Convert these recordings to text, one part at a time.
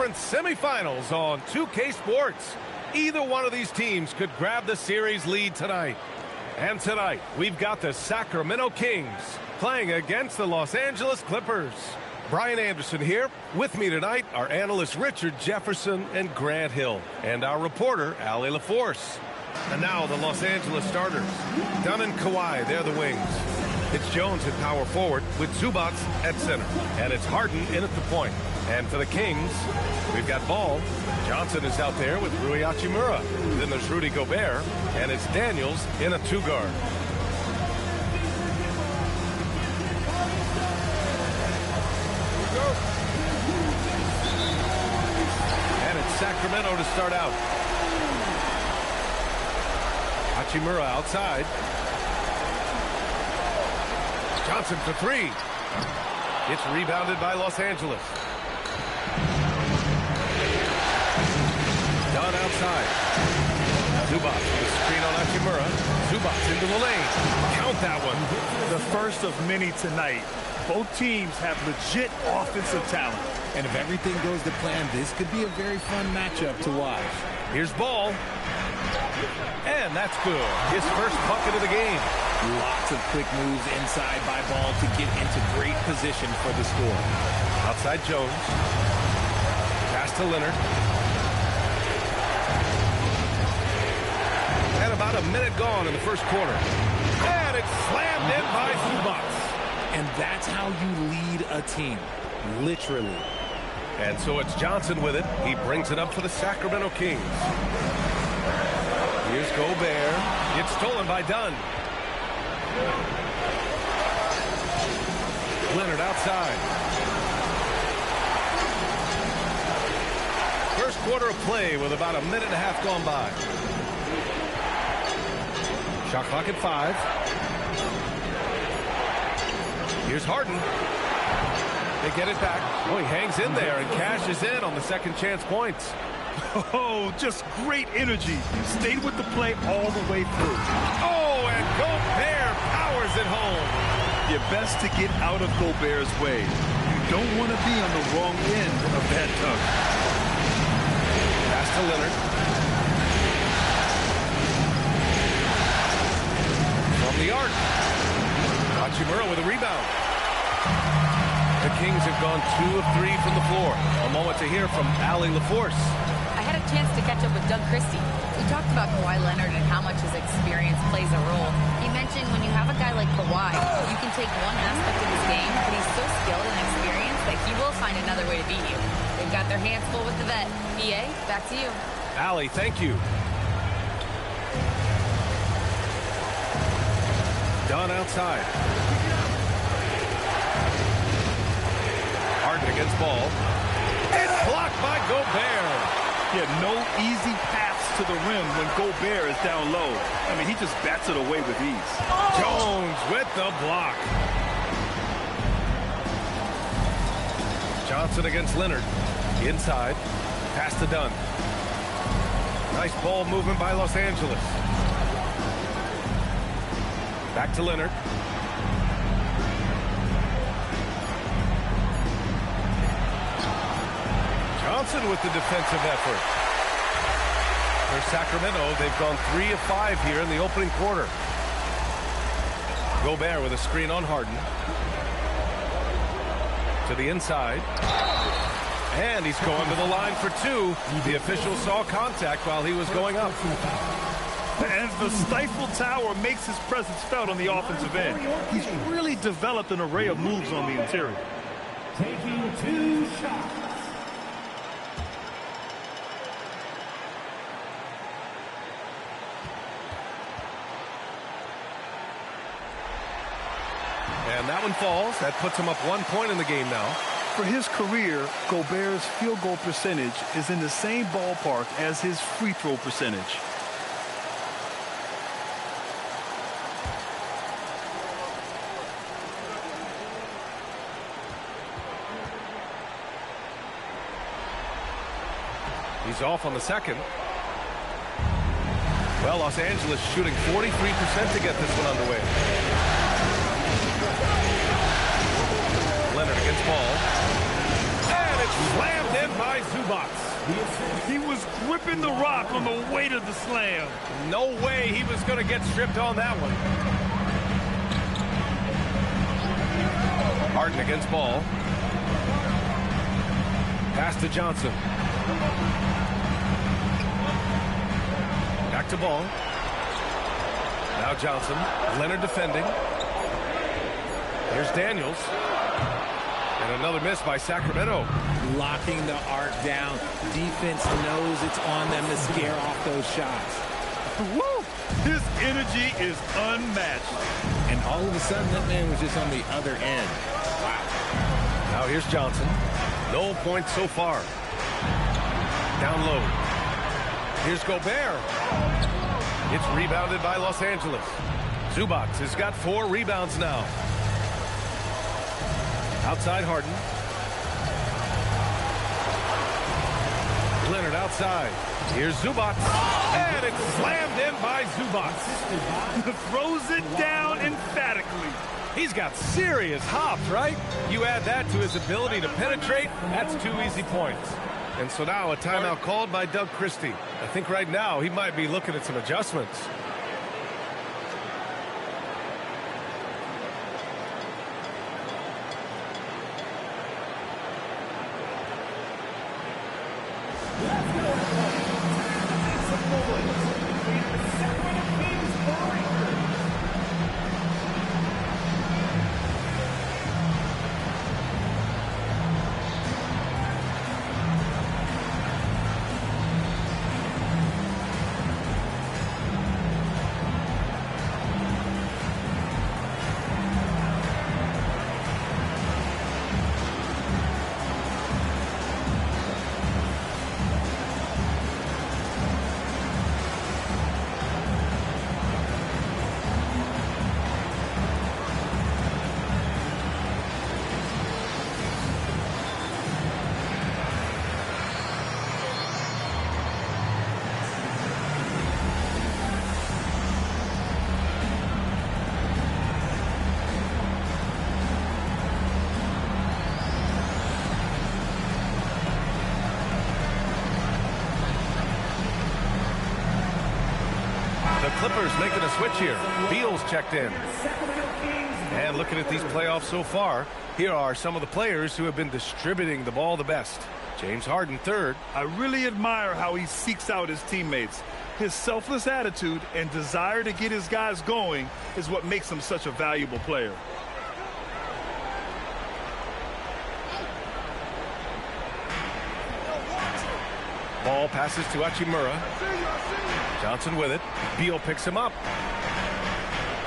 conference semifinals on 2K Sports. Either one of these teams could grab the series lead tonight. And tonight, we've got the Sacramento Kings playing against the Los Angeles Clippers. Brian Anderson here. With me tonight are analysts Richard Jefferson and Grant Hill, and our reporter, Allie LaForce. And now the Los Angeles starters. Dunn and Kawhi, they're the wings. It's Jones at power forward with Zubac at center. And it's Harden in at the point. And for the Kings, we've got Ball. Johnson is out there with Rui Hachimura. Then there's Rudy Gobert. And it's Daniels in a two-guard. And it's Sacramento to start out. Hachimura outside. Johnson for three. It's rebounded by Los Angeles. Dunn outside. Zubac with a screen on Hachimura. Zubac into the lane. Count that one. The first of many tonight. Both teams have legit offensive talent. And if everything goes to plan, this could be a very fun matchup to watch. Here's Ball. And that's good. His first bucket of the game. Lots of quick moves inside by Ball to get into great position for the score. Outside Jones. Pass to Leonard. And about a minute gone in the first quarter. And it's slammed in by Zubac. And that's how you lead a team. Literally. And so it's Johnson with it. He brings it up for the Sacramento Kings. Here's Gobert. It's stolen by Dunn. Leonard outside. First quarter of play with about a minute and a half gone by. Shot clock at 5. Here's Harden. They get it back. Oh, he hangs in there and cashes in on the second chance points. Oh, just great energy. Stayed with the play all the way through. Oh, and Gobert powers it home. You're best to get out of Gobert's way. You don't want to be on the wrong end of that tug. Pass to Leonard. From the arc. Hachimura with a rebound. The Kings have gone 2 of 3 from the floor. A moment to hear from Allie LaForce. I had a chance to catch up with Doug Christie. We talked about Kawhi Leonard and how much his experience plays a role. He mentioned when you have a guy like Kawhi, you can take one aspect of his game, but he's so skilled and experienced that he will find another way to beat you. They've got their hands full with the vet. EA, back to you. Allie, thank you. Dunn outside. Harden against Ball. It's blocked by Gobert. Yeah, no easy paths to the rim when Gobert is down low. I mean, he just bats it away with ease. Jones with the block. Johnson against Leonard. Inside. Pass to Dunn. Nice ball movement by Los Angeles. Back to Leonard. Johnson with the defensive effort. For Sacramento, they've gone 3 of 5 here in the opening quarter. Gobert with a screen on Harden. To the inside. And he's going to the line for 2. The official saw contact while he was going up. And the Stifle Tower makes his presence felt on the offensive end. He's really developed an array of moves on the interior. Taking 2 shots. And that one falls. That puts him up 1 point in the game now. For his career, Gobert's field goal percentage is in the same ballpark as his free throw percentage. He's off on the second. Well, Los Angeles shooting 43% to get this one underway. Leonard against Ball. And it's Slammed in by Zubac. He was gripping the rock on the weight of the slam. No way he was going to get stripped on that one. Harden against Ball. Pass to Johnson. Back to Ball. Now Johnson. Leonard defending. Here's Daniels. And another miss by Sacramento. Locking the arc down. Defense knows it's on them to scare off those shots. Woo! His energy is unmatched. And all of a sudden, that man was just on the other end. Wow. Now here's Johnson. No points so far. Down low. Here's Gobert. It's rebounded by Los Angeles. Zubac has got 4 rebounds now. Outside Harden. Leonard outside. Here's Zubac. And it's slammed in by Zubac. Throws it down emphatically. He's got serious hops, right? You add that to his ability to penetrate, that's 2 easy points. And so now a timeout called by Doug Christie. I think right now he might be looking at some adjustments. Clippers making a switch here. Beal's checked in. And looking at these playoffs so far, here are some of the players who have been distributing the ball the best. James Harden, 3rd. I really admire how he seeks out his teammates. His selfless attitude and desire to get his guys going is what makes him such a valuable player. Ball passes to Hachimura. Johnson with it. Beal picks him up.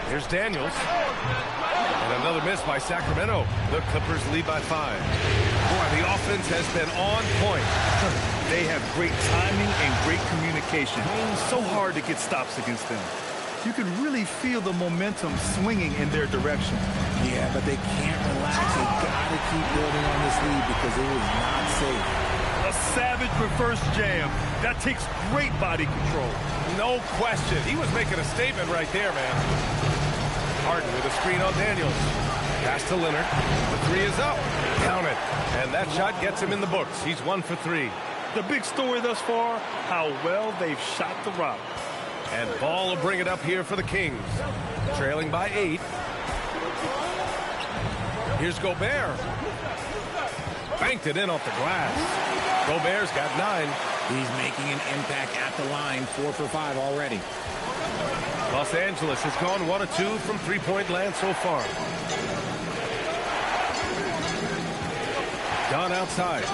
Here's Daniels. And another miss by Sacramento. The Clippers lead by 5. Boy, the offense has been on point. They have great timing and great communication. So hard to get stops against them. You can really feel the momentum swinging in their direction. Yeah, but they can't relax. They got to keep building on this lead because it is not safe. A savage reverse jam. That takes great body control. No question. He was making a statement right there, man. Harden with a screen on Daniels. Pass to Leonard. The 3 is up. Count it. And that shot gets him in the books. He's 1 for 3. The big story thus far, how well they've shot the rock. And Ball will bring it up here for the Kings. Trailing by 8. Here's Gobert. Banked it in off the glass. Gobert's got 9. He's making an impact at the line. 4 for 5 already. Los Angeles has gone 1 of 2 from 3-point land so far. Gone outside.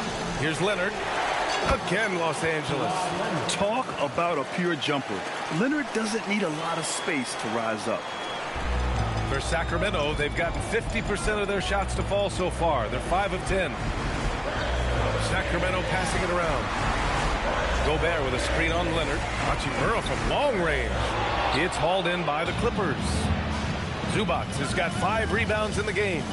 Here's Leonard. Again, Los Angeles. Talk about a pure jumper. Leonard doesn't need a lot of space to rise up. For Sacramento, they've gotten 50% of their shots to fall so far. They're 5 of 10. Sacramento passing it around. Gobert with a screen on Leonard. Hachimura from long range. It's hauled in by the Clippers. Zubac has got 5 rebounds in the game.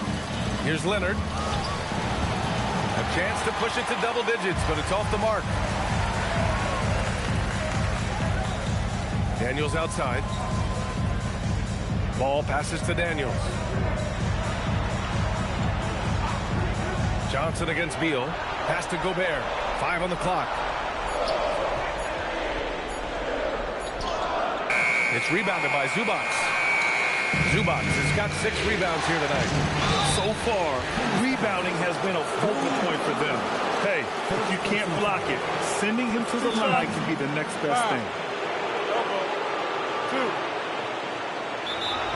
Here's Leonard. A chance to push it to double digits, but it's off the mark. Daniels outside. Ball passes to Daniels. Johnson against Beal. Pass to Gobert. 5 on the clock. It's rebounded by Zubac. Zubac has got 6 rebounds here tonight. So far, rebounding has been a focal point for them. Hey, if you can't block it, sending him to the line can be the next best thing.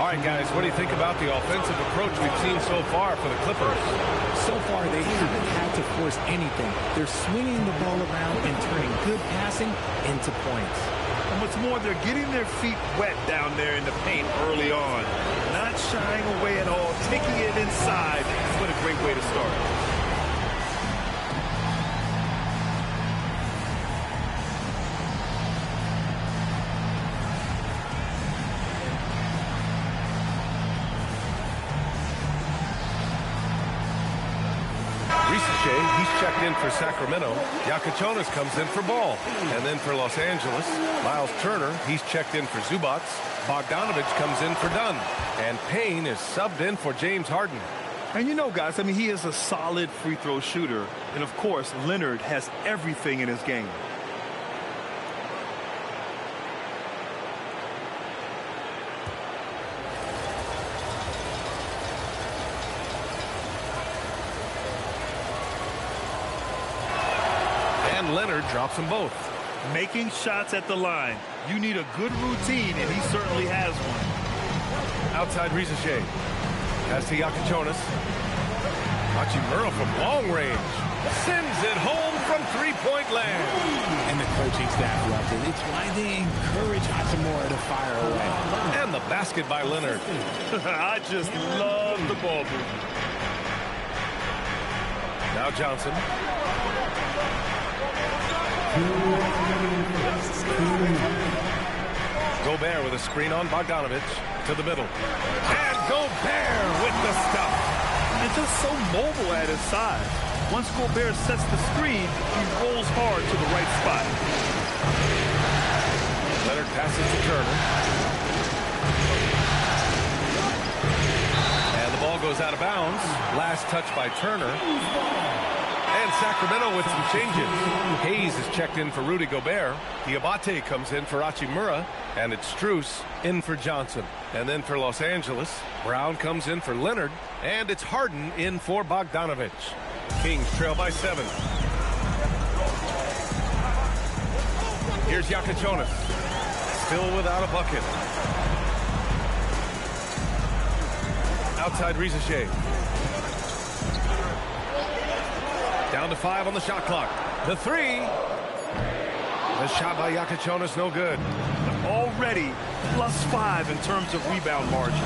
All right, guys, what do you think about the offensive approach we've seen so far for the Clippers? So far, they haven't had to force anything. They're swinging the ball around and turning good passing into points. And what's more, they're getting their feet wet down there in the paint early on. Not shying away at all, taking it inside. What a great way to start. He's checked in for Sacramento. Yakachonas comes in for Ball. And then for Los Angeles, Miles Turner, he's checked in for Zubac. Bogdanovich comes in for Dunn. And Payne is subbed in for James Harden. And you know, guys, I mean, he is a solid free throw shooter. And, of course, Leonard has everything in his game. Leonard drops them both. Making shots at the line. You need a good routine, and he certainly has one. Outside Risacher. Pass to Yakachonas. Hachimura from long range. Sends it home from three-point land. And the coaching staff loves it. It's why they encourage Hachimura to fire away. And the basket by Leonard. I just love the ball movement. Now Johnson. Gobert with a screen on Bogdanovich to the middle. And Gobert with the stuff. And just so mobile at his size. Once Gobert sets the screen, he rolls hard to the right spot. Leonard passes to Turner. And the ball goes out of bounds. Last touch by Turner. And Sacramento with some changes. Hayes is checked in for Rudy Gobert. Diabate comes in for Hachimura. And it's Strus in for Johnson. And then for Los Angeles, Brown comes in for Leonard. And it's Harden in for Bogdanovich. Kings trail by 7. Here's Yakachonas. Still without a bucket. Outside Risacher. Down to 5 on the shot clock. The 3. The shot by Yakachonas, no good. Already +5 in terms of rebound margin.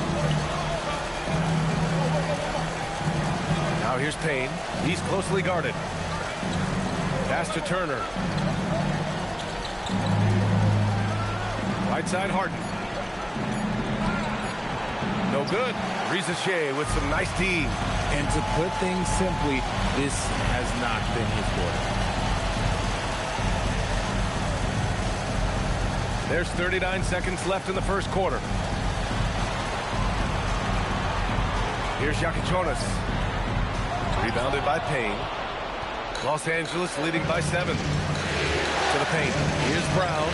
Now here's Payne. He's closely guarded. Pass to Turner. Right side Harden. No good. Risacher with some nice D. And to put things simply, this has not been his quarter. There's 39 seconds left in the first quarter. Here's Yakachonas. Rebounded by Payne. Los Angeles leading by 7. To the paint. Here's Brown.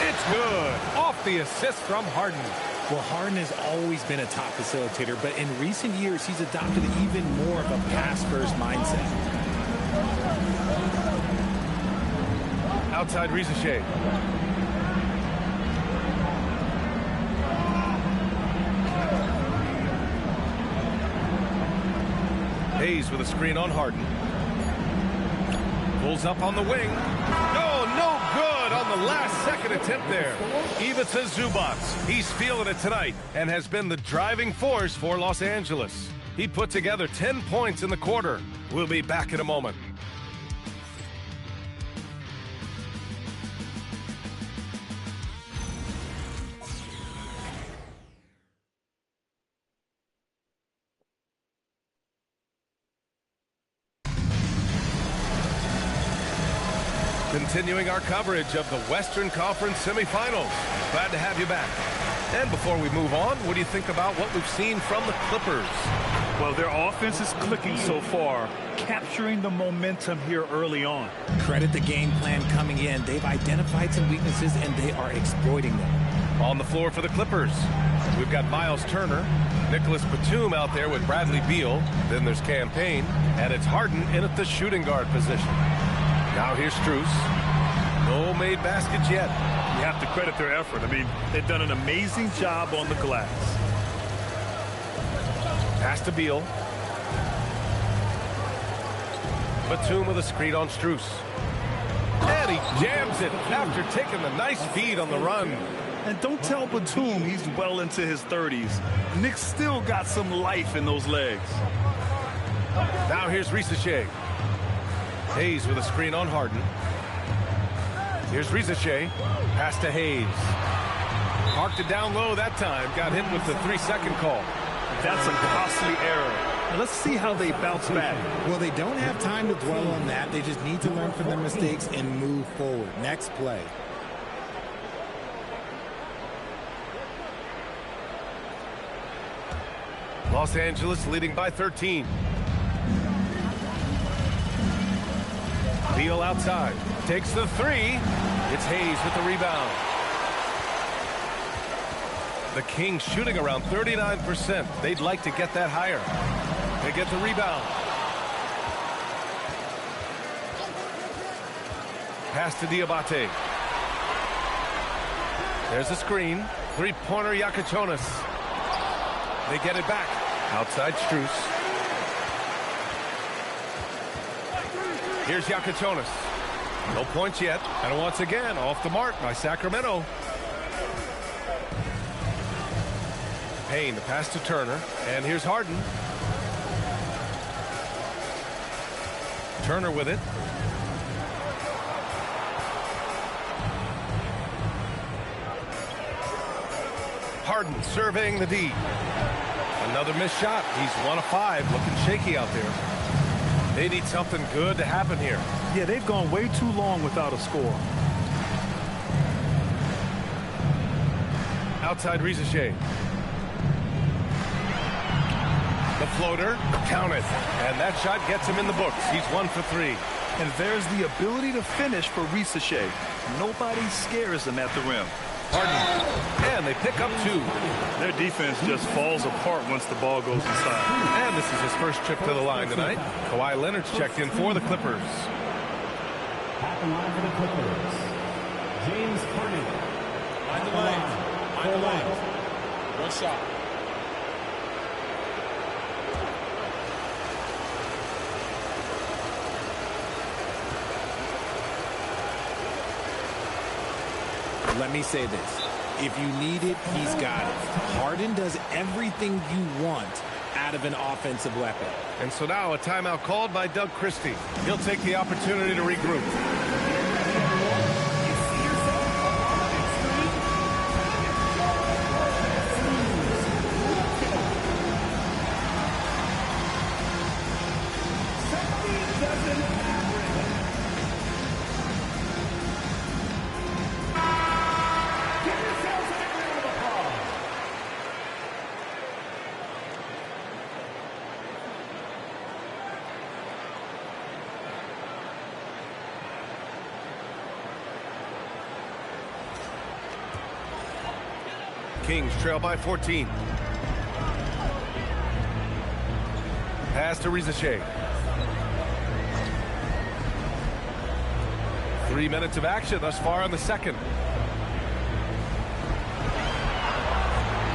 It's good. Off the assist from Harden. Well, Harden has always been a top facilitator, but in recent years, he's adopted even more of a pass-first mindset. Outside Risacher. Hayes with a screen on Harden. Pulls up on the wing. No good on the last second attempt there. Ivica Zubac. He's feeling it tonight and has been the driving force for Los Angeles. He put together 10 points in the quarter. We'll be back in a moment. Continuing our coverage of the Western Conference semifinals. Glad to have you back. And before we move on, what do you think about what we've seen from the Clippers? Well, their offense is clicking so far, capturing the momentum here early on. Credit the game plan coming in. They've identified some weaknesses, and they are exploiting them. On the floor for the Clippers, we've got Miles Turner, Nicholas Batum out there with Bradley Beal. Then there's Cam Payne, and it's Harden in at the shooting guard position. Now here's Strus. No made baskets yet. You have to credit their effort. I mean, they've done an amazing job on the glass. Pass to Beal. Batum with a screen on Strus. And he jams it after taking the nice feed on the run. And don't tell Batum he's well into his 30s. Nick's still got some life in those legs. Now here's Risacher. Hayes with a screen on Harden. Here's Risacher. Pass to Hayes. Parked it down low that time. Got hit with the 3-second call. That's a costly error. Now let's see how they bounce back. Well, they don't have time to dwell on that. They just need to learn from their mistakes and move forward. Next play. Los Angeles leading by 13. Beal outside. Takes the 3. It's Hayes with the rebound. The Kings shooting around 39%. They'd like to get that higher. They get the rebound. Pass to Diabate. There's a screen. Three-pointer Yakachonis. They get it back. Outside Strus. Here's Yakachonis. No points yet. And once again, off the mark by Sacramento. Payne, the pass to Turner. And here's Harden. Turner with it. Harden surveying the D. Another missed shot. He's 1 of 5. Looking shaky out there. They need something good to happen here. Yeah, they've gone way too long without a score. Outside Risacher. The floater, counted. And that shot gets him in the books. He's 1 for 3. And there's the ability to finish for Risacher. Nobody scares him at the rim. Harden. And they pick up 2. Their defense just falls apart once the ball goes inside. And this is his first trip to the line tonight. Kawhi Leonard's checked in for the Clippers. At the line for the Clippers, James Harden. Find the lane. Find the lane. One shot. Let me say this. If you need it, he's got it. Harden does everything you want out of an offensive weapon. And so now a timeout called by Doug Christie. He'll take the opportunity to regroup. Kings trail by 14. Pass to Risacher. 3 minutes of action thus far in the second.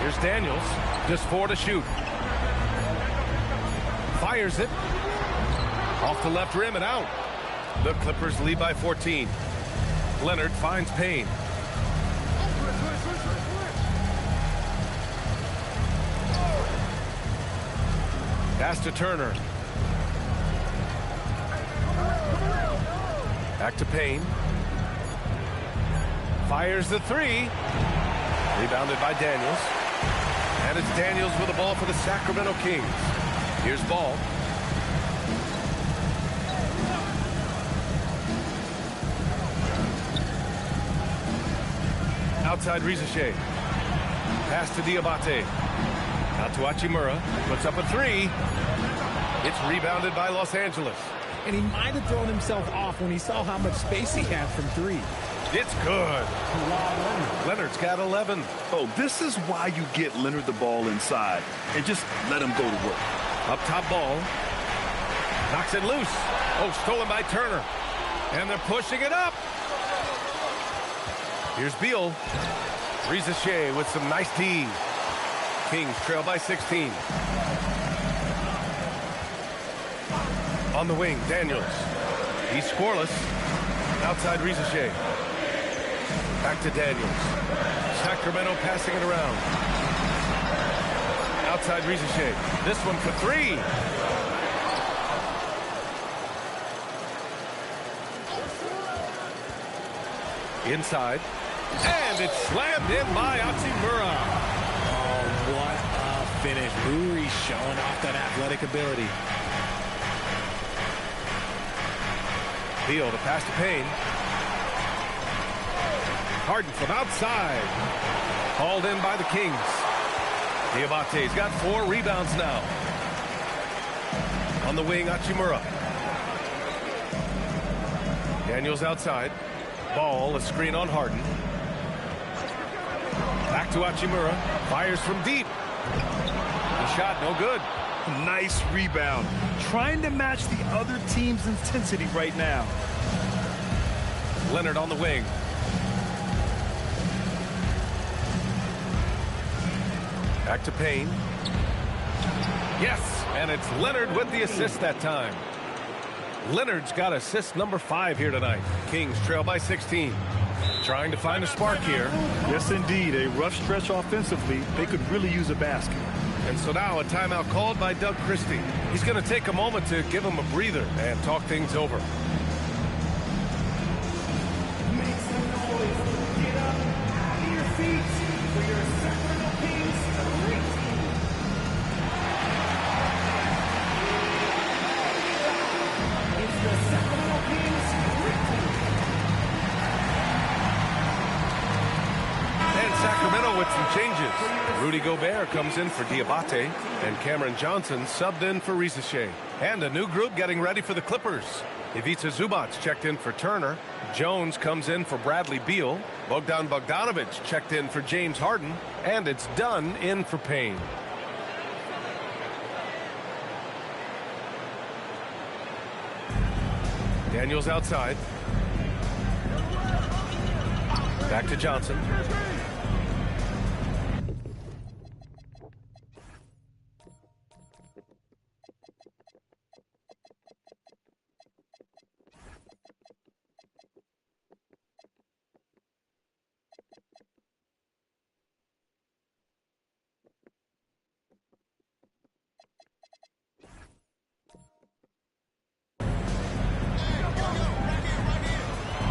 Here's Daniels. Just 4 to shoot. Fires it. Off the left rim and out. The Clippers lead by 14. Leonard finds Payne. Pass to Turner. Back to Payne. Fires the 3. Rebounded by Daniels. And it's Daniels with the ball for the Sacramento Kings. Here's Ball. Outside Risacher. Pass to Diabate. Out to Hachimura. Puts up a three. It's rebounded by Los Angeles. And he might have thrown himself off when he saw how much space he had from three. It's good. Leonard's got 11. Oh, this is why you get Leonard the ball inside and just let him go to work. Up top ball. Knocks it loose. Oh, stolen by Turner. And they're pushing it up. Here's Beal. Riza with some nice D. Kings trail by 16. On the wing, Daniels. He's scoreless. Outside Riza Back to Daniels. Sacramento passing it around. Outside Riza This one for three. Inside. And it's slammed in by Hachimura. Oh, what a finish. Rui showing off that athletic ability. Beal to pass to Payne. Harden from outside. Hauled in by the Kings. Diabate's got 4 rebounds now. On the wing, Hachimura. Daniels outside. Ball, a screen on Harden. Back to Hachimura. Fires from deep. The shot, no good. Nice rebound. Trying to match the other team's intensity right now. Leonard on the wing. Back to Payne. Yes, and it's Leonard with the assist that time. Leonard's got assist number 5 here tonight. Kings trail by 16. Trying to find a spark here. Yes, indeed. A rough stretch offensively. They could really use a basket. And so now a timeout called by Doug Christie. He's going to take a moment to give him a breather and talk things over. Make some noise. Get up out of your feet for your Sacramento Kings great team. It's the Sacramento Kings great team. And Sacramento with some changes. Rudy Gobert comes in for Diabate, and Cameron Johnson subbed in for Riza. And a new group getting ready for the Clippers. Ivica Zubac checked in for Turner. Jones comes in for Bradley Beal. Bogdan Bogdanovic checked in for James Harden. And it's Dunn in for Payne. Daniels outside. Back to Johnson.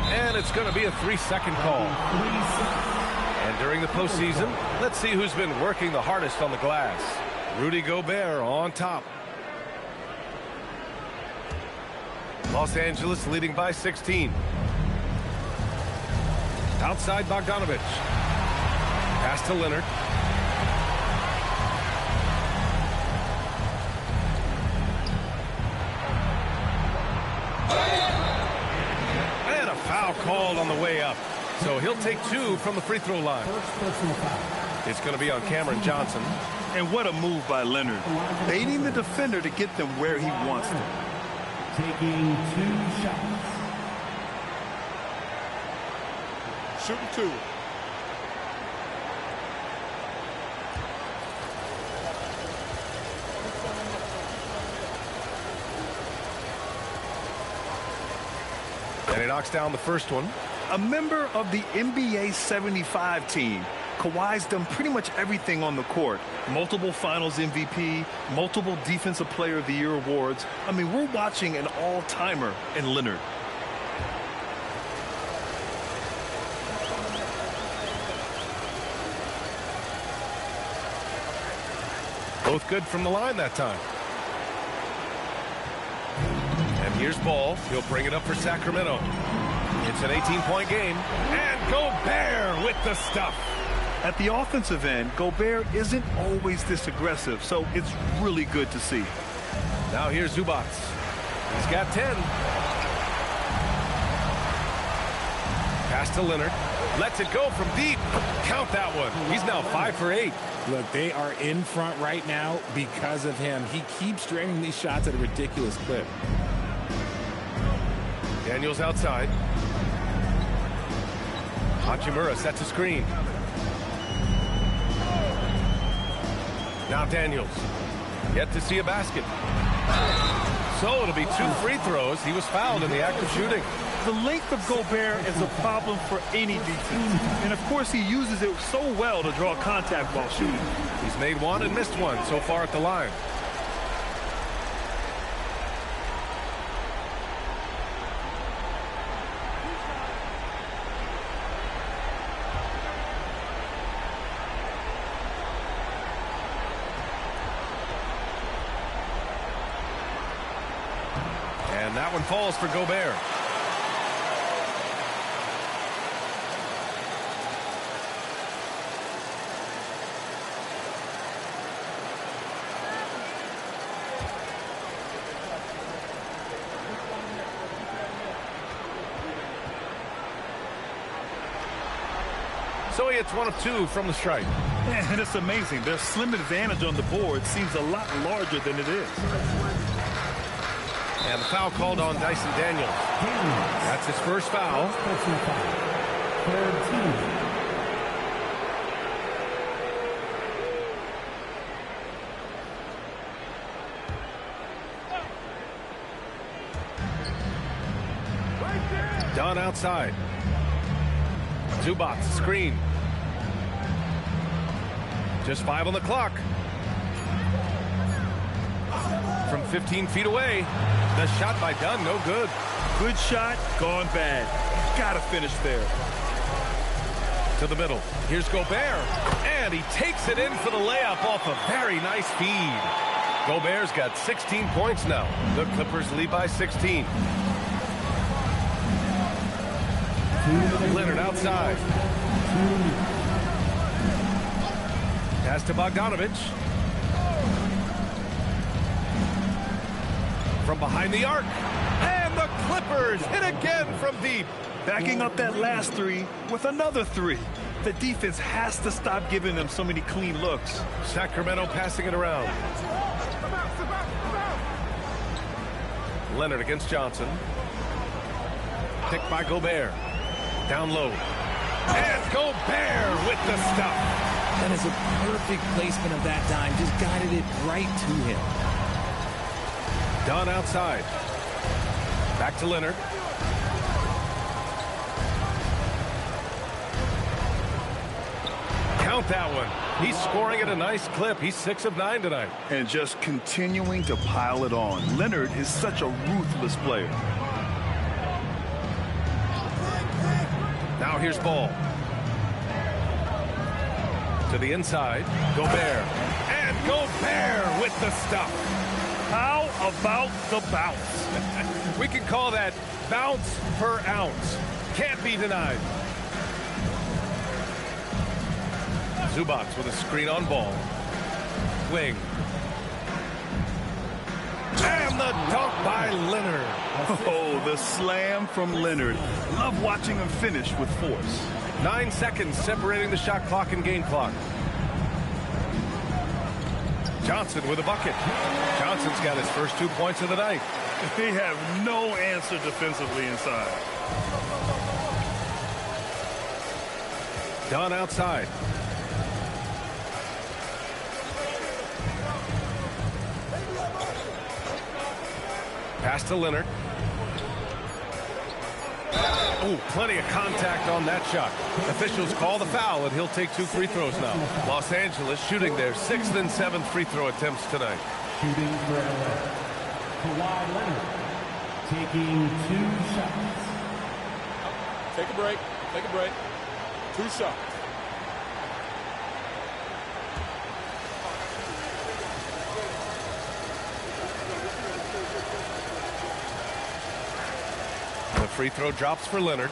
And it's going to be a 3-second call. And during the postseason, let's see who's been working the hardest on the glass. Rudy Gobert on top. Los Angeles leading by 16. Outside Bogdanovic. Pass to Leonard. And a foul called on the way up. So he'll take 2 from the free throw line. It's going to be on Cameron Johnson. And what a move by Leonard. Baiting the defender to get them where he wants them. Taking 2 shots. Shooting 2. And he knocks down the first one. A member of the NBA 75 team. Kawhi's done pretty much everything on the court. Multiple Finals MVP, multiple Defensive Player of the Year awards. I mean, we're watching an all-timer in Leonard. Both good from the line that time. And here's Ball. He'll bring it up for Sacramento. It's an 18-point game. And Gobert with the stuff. At the offensive end, Gobert isn't always this aggressive, so it's really good to see. Now here's Zubac. He's got 10. Pass to Leonard. Lets it go from deep. Count that one. He's now 5 for 8. Look, they are in front right now because of him. He keeps draining these shots at a ridiculous clip. Daniels outside. Hachimura sets a screen. Now Daniels. Yet to see a basket. So it'll be 2 free throws. He was fouled in the act of shooting. The length of Gobert is a problem for any defense. And, of course, he uses it so well to draw contact while shooting. He's made 1 and missed 1 so far at the line. And that one falls for Gobert. So he hits 1 of 2 from the stripe. And it's amazing. Their slim advantage on the board seems a lot larger than it is. And the foul called on Dyson Daniels. That's his first foul. Dunn outside. Zubac screen. Just 5 on the clock. From 15 feet away. The shot by Dunn, no good. Good shot, gone bad. Gotta finish there. To the middle. Here's Gobert. And he takes it in for the layup off a very nice feed. Gobert's got 16 points now. The Clippers lead by 16. Leonard outside. Pass to Bogdanovich. From behind the arc. And the Clippers hit again from deep. Backing up that last 3 with another 3. The defense has to stop giving them so many clean looks. Sacramento passing it around. Leonard against Johnson. Picked by Gobert. Down low. And Gobert with the stuff. That is a perfect placement of that dime. Just guided it right to him. Dunn outside. Back to Leonard. Count that one. He's scoring at a nice clip. He's 6 of 9 tonight. And just continuing to pile it on. Leonard is such a ruthless player. Now here's Ball. To the inside. Gobert. And Gobert with the stuff. How about the bounce? We can call that bounce per ounce. Can't be denied. Zubac with a screen on Ball. Wing. And the dunk by Leonard. Oh, the slam from Leonard. Love watching him finish with force. 9 seconds separating the shot clock and game clock. Johnson with a bucket. Johnson's got his first 2 points of the night. They have no answer defensively inside. Dunn outside. Pass to Leonard. Oh, plenty of contact on that shot. Officials call the foul, and he'll take 2 free throws now. Los Angeles shooting their 6th and 7th free throw attempts tonight. Shooting for LA. Kawhi Leonard taking 2 shots. Take a break. Take a break. 2 shots. The free throw drops for Leonard.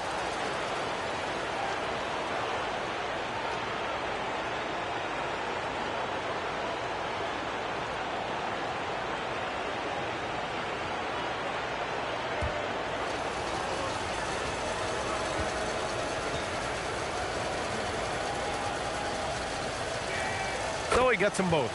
So he gets them both.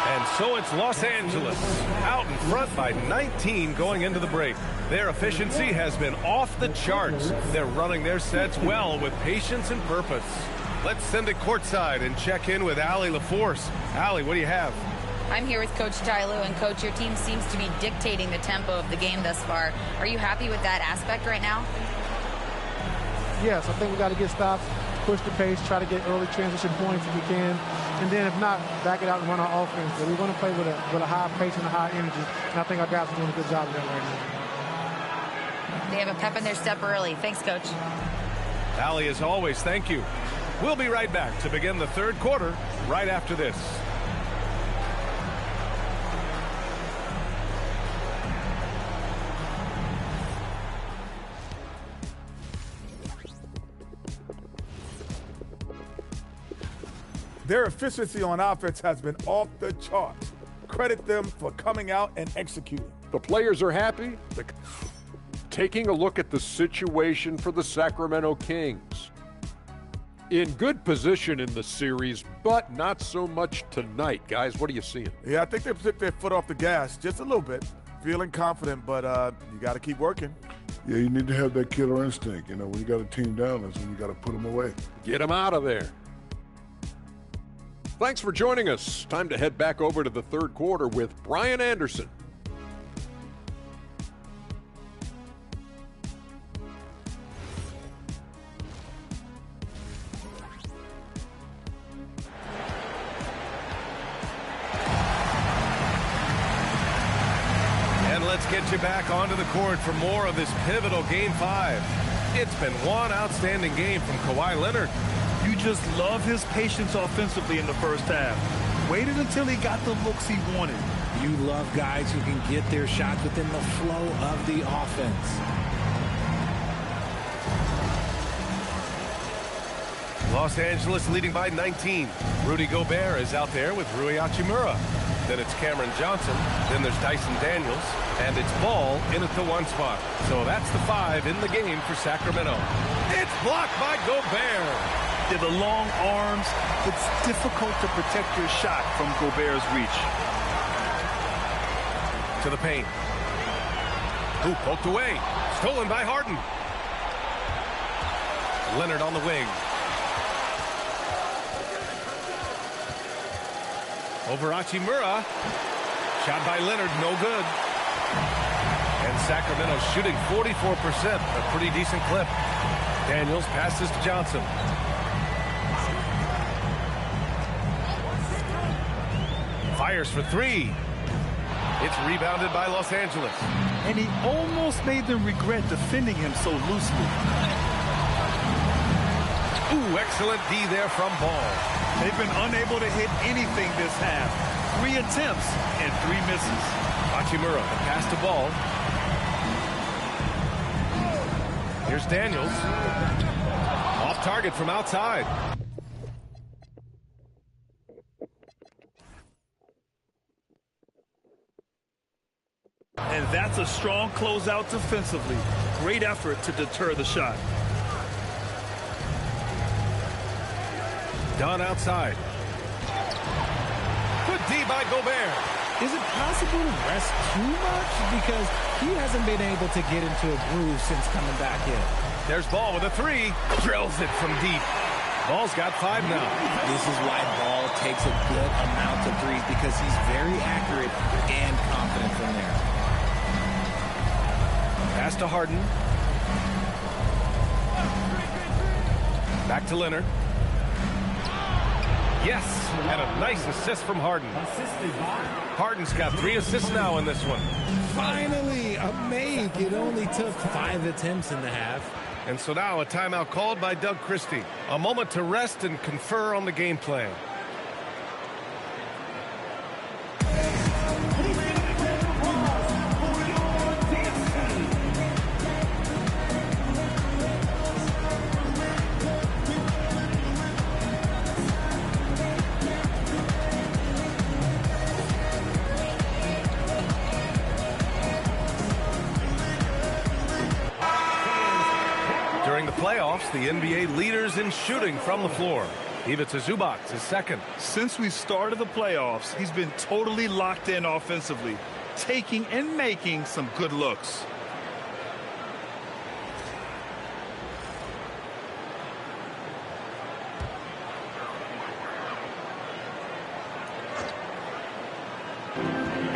And so it's Los Angeles out in front by 19 going into the break. Their efficiency has been off the charts. They're running their sets well with patience and purpose. Let's send it courtside and check in with Allie LaForce. Allie, what do you have? I'm here with Coach Ty Lue, and Coach, your team seems to be dictating the tempo of the game thus far. Are you happy with that aspect right now? Yes, I think we got to get stops, push the pace, try to get early transition points if we can, and then if not, back it out and run our offense. But we want to play with a high pace and a high energy, and I think our guys are doing a good job of that right now. They have a pep in their step early. Thanks, Coach. Allie, as always, thank you. We'll be right back to begin the third quarter right after this. Their efficiency on offense has been off the charts. Credit them for coming out and executing. The players are happy. Taking a look at the situation for the Sacramento Kings. In good position in the series, but not so much tonight. Guys, what are you seeing? Yeah, I think they took their foot off the gas just a little bit. Feeling confident, but you got to keep working. Yeah, you need to have that killer instinct. You know, when you got a team down, that's when you got to put them away. Get them out of there. Thanks for joining us. Time to head back over to the third quarter with Brian Anderson. And let's get you back onto the court for more of this pivotal Game 5. It's been one outstanding game from Kawhi Leonard. You just love his patience offensively in the first half. Waited until he got the looks he wanted. You love guys who can get their shots within the flow of the offense. Los Angeles leading by 19. Rudy Gobert is out there with Rui Hachimura. Then it's Cameron Johnson. Then there's Dyson Daniels. And it's Ball in at the one spot. So that's the 5 in the game for Sacramento. It's blocked by Gobert. They're the long arms. It's difficult to protect your shot from Gobert's reach. To the paint. Ooh, poked away. Stolen by Harden. Leonard on the wing. Over Hachimura. Shot by Leonard, no good. And Sacramento shooting 44%, a pretty decent clip. Daniels passes to Johnson. Fires for 3. It's rebounded by Los Angeles. And he almost made them regret defending him so loosely. Ooh, excellent D there from Ball. They've been unable to hit anything this half. 3 attempts and 3 misses. Hachimura, the pass to Ball. Here's Daniels. Off target from outside. And that's a strong closeout defensively. Great effort to deter the shot. Done outside. Good D by Gobert. Is it possible to rest too much? Because he hasn't been able to get into a groove since coming back in. There's Ball with a 3. Drills it from deep. Ball's got 5 now. This is why Ball takes a good amount of threes, because he's very accurate and confident from there. Pass to Harden. Back to Leonard. Yes, and a nice assist from Harden. Harden's got 3 assists now in this one. Finally, a make. It only took 5 attempts in the half. And so now a timeout called by Doug Christie. A moment to rest and confer on the game plan. playoffs, the NBA leaders in shooting from the floor. Ivica Zubac is second. Since we started the playoffs, he's been totally locked in offensively, taking and making some good looks.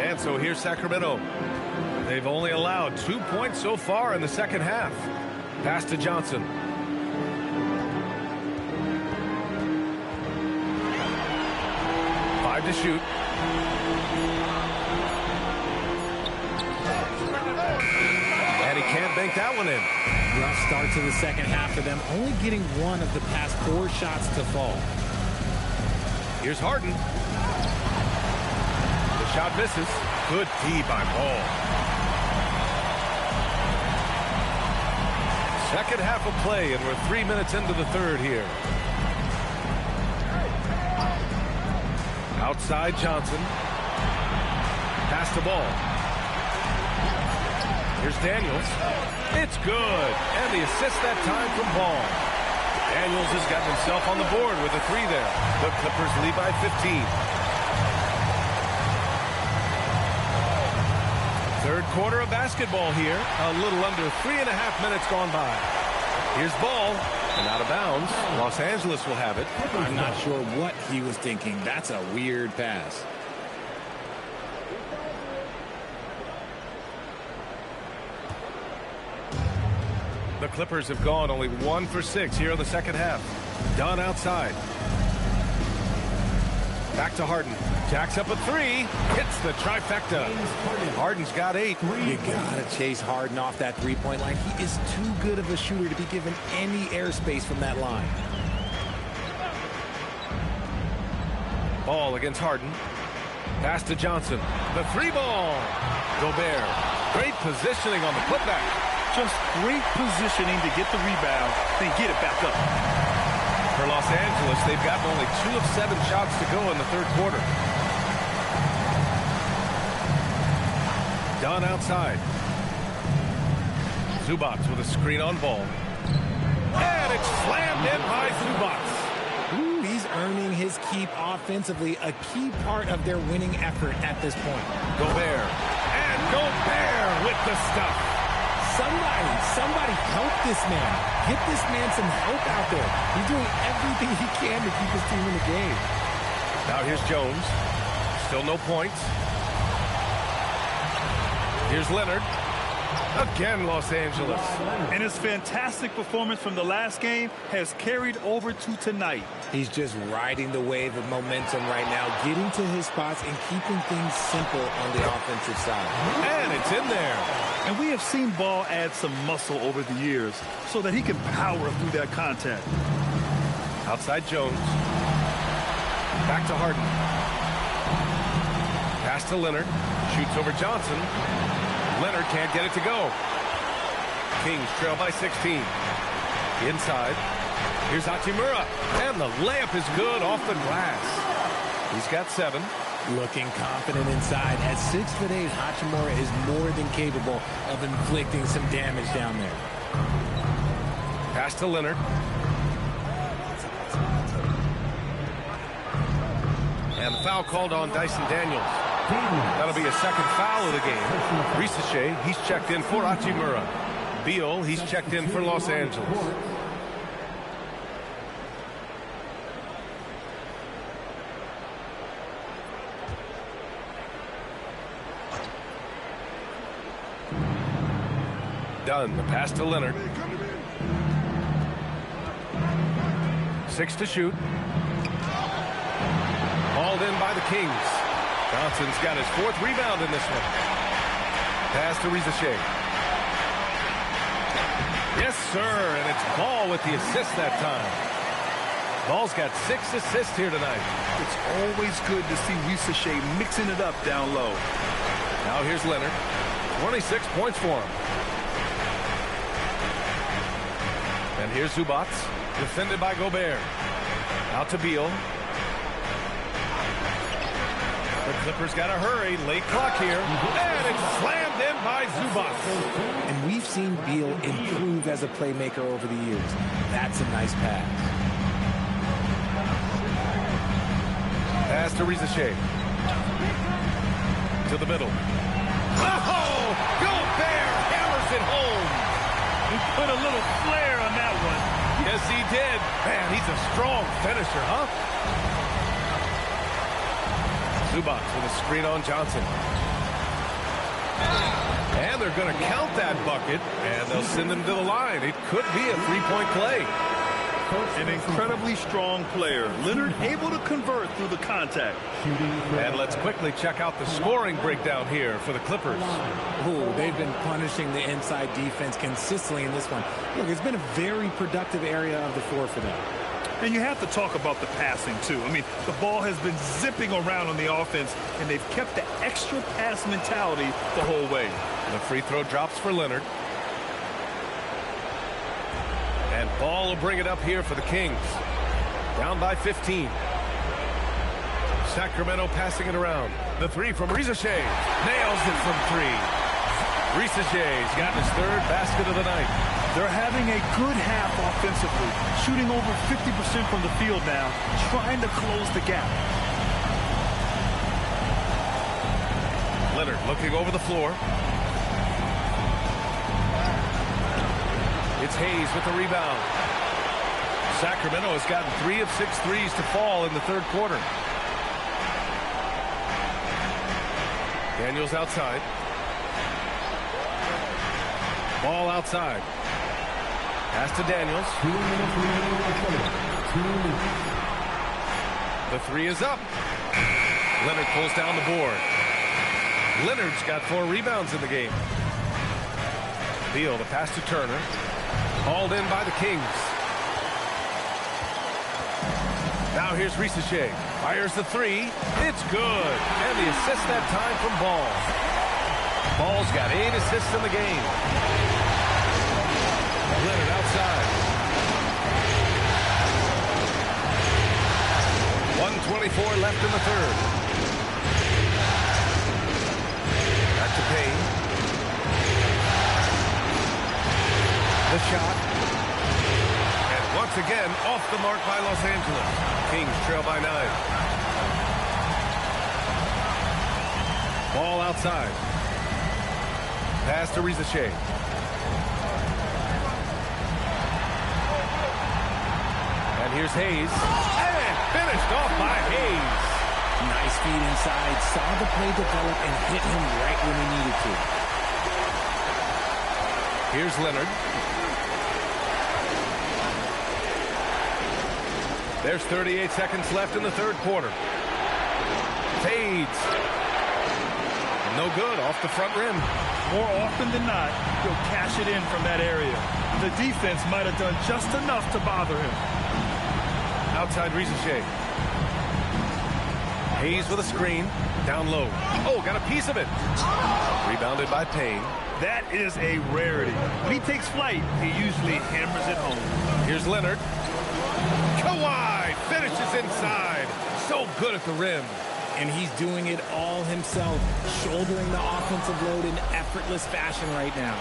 And so here's Sacramento. They've only allowed 2 points so far in the second half. Pass to Johnson. Five to shoot. And he can't bank that one in. Rough start to the second half for them, only getting one of the past 4 shots to fall. Here's Harden. The shot misses. Good D by Ball. Second half of play, and we're 3 minutes into the third here. Outside Johnson. Pass the ball. Here's Daniels. It's good. And the assist that time from Ball. Daniels has gotten himself on the board with a 3 there. The Clippers lead by 15. Third quarter of basketball here. A little under 3.5 minutes gone by. Here's Ball. And out of bounds. Los Angeles will have it. I'm not sure what he was thinking. That's a weird pass. The Clippers have gone only 1 for 6 here in the second half. Dunn outside. Back to Harden. Jacks up a 3. Hits the trifecta. Harden's got 8. You gotta chase Harden off that three-point line. He is too good of a shooter to be given any airspace from that line. Ball against Harden. Pass to Johnson. The 3-ball. Gobert. Great positioning on the putback. Just great positioning to get the rebound, then get it back up. For Los Angeles, they've gotten only 2 of 7 shots to go in the third quarter. Dunn outside. Zubac with a screen on Ball. And it's slammed in by Zubac. Ooh, he's earning his keep offensively, a key part of their winning effort at this point. Gobert. And Gobert with the stuff. Somebody help this man. Get this man some help out there. He's doing everything he can to keep his team in the game. Now here's Jones. Still no points. Here's Leonard. Again, Los Angeles. And his fantastic performance from the last game has carried over to tonight. He's just riding the wave of momentum right now, getting to his spots and keeping things simple on the offensive side. And it's in there. And we have seen Ball add some muscle over the years so that he can power through that contact. Outside Jones. Back to Harden. Pass to Leonard. Shoots over Johnson. Leonard can't get it to go. Kings trail by 16. Inside. Here's Hachimura. And the layup is good off the glass. He's got 7. Looking confident inside. At 6'8", Hachimura is more than capable of inflicting some damage down there. Pass to Leonard. And the foul called on Dyson Daniels. That'll be a second foul of the game. Risache, he's checked in for Hachimura. Beal, he's checked in for Los Angeles. Dunn, the pass to Leonard. 6 to shoot. Hauled in by the Kings. Johnson's got his 4th rebound in this one. Pass to Risache. Yes, sir, and it's Ball with the assist that time. Ball's got 6 assists here tonight. It's always good to see Risache mixing it up down low. Now here's Leonard. 26 points for him. And here's Zubac, defended by Gobert. Out to Beal. The Clippers got to hurry. Late clock here. And it's slammed in by Zubac. And we've seen Beal improve as a playmaker over the years. That's a nice pass. Pass to Rizachet. To the middle. Oh! Gobert hammers it home. He put a little flair on that one. Yes, he did. Man, he's a strong finisher, huh? Zubac with a screen on Johnson. And they're going to count that bucket, and they'll send them to the line. It could be a three-point play. An incredibly strong player. Leonard able to convert through the contact. And let's quickly check out the scoring breakdown here for the Clippers. Ooh, they've been punishing the inside defense consistently in this one. Look, it's been a very productive area of the floor for them. And you have to talk about the passing, too. I mean, the ball has been zipping around on the offense, and they've kept the extra pass mentality the whole way. The free throw drops for Leonard. And Ball will bring it up here for the Kings. Down by 15. Sacramento passing it around. The three from Rizachet. Nails it from three. Rizachet's gotten his third basket of the night. They're having a good half offensively, shooting over 50% from the field now, trying to close the gap. Leonard looking over the floor. It's Hayes with the rebound. Sacramento has gotten 3 of 6 threes to fall in the third quarter. Daniels outside. Ball outside. Pass to Daniels. The three is up. Leonard pulls down the board. Leonard's got 4 rebounds in the game. Beal, the pass to Turner. Hauled in by the Kings. Now here's Rizachet. Fires the three. It's good. And the assist that time from Ball. Ball's got 8 assists in the game. Leonard outside. 1:24 left in the third. Back to Payne. The shot. And once again, off the mark by Los Angeles. Kings trail by 9. Ball outside. Pass to Rizachet. And here's Hayes. And finished off by Hayes. Nice feed inside. Saw the play develop and hit him right when he needed to. Here's Leonard. There's 38 seconds left in the third quarter. Fades. No good, off the front rim. More often than not, he'll cash it in from that area. The defense might have done just enough to bother him. Outside Rizachet. Hayes with a screen. Down low. Oh, got a piece of it. Rebounded by Payne. That is a rarity. When he takes flight, he usually hammers it home. Here's Leonard. Kawhi finishes inside. So good at the rim. And he's doing it all himself, shouldering the offensive load in effortless fashion right now.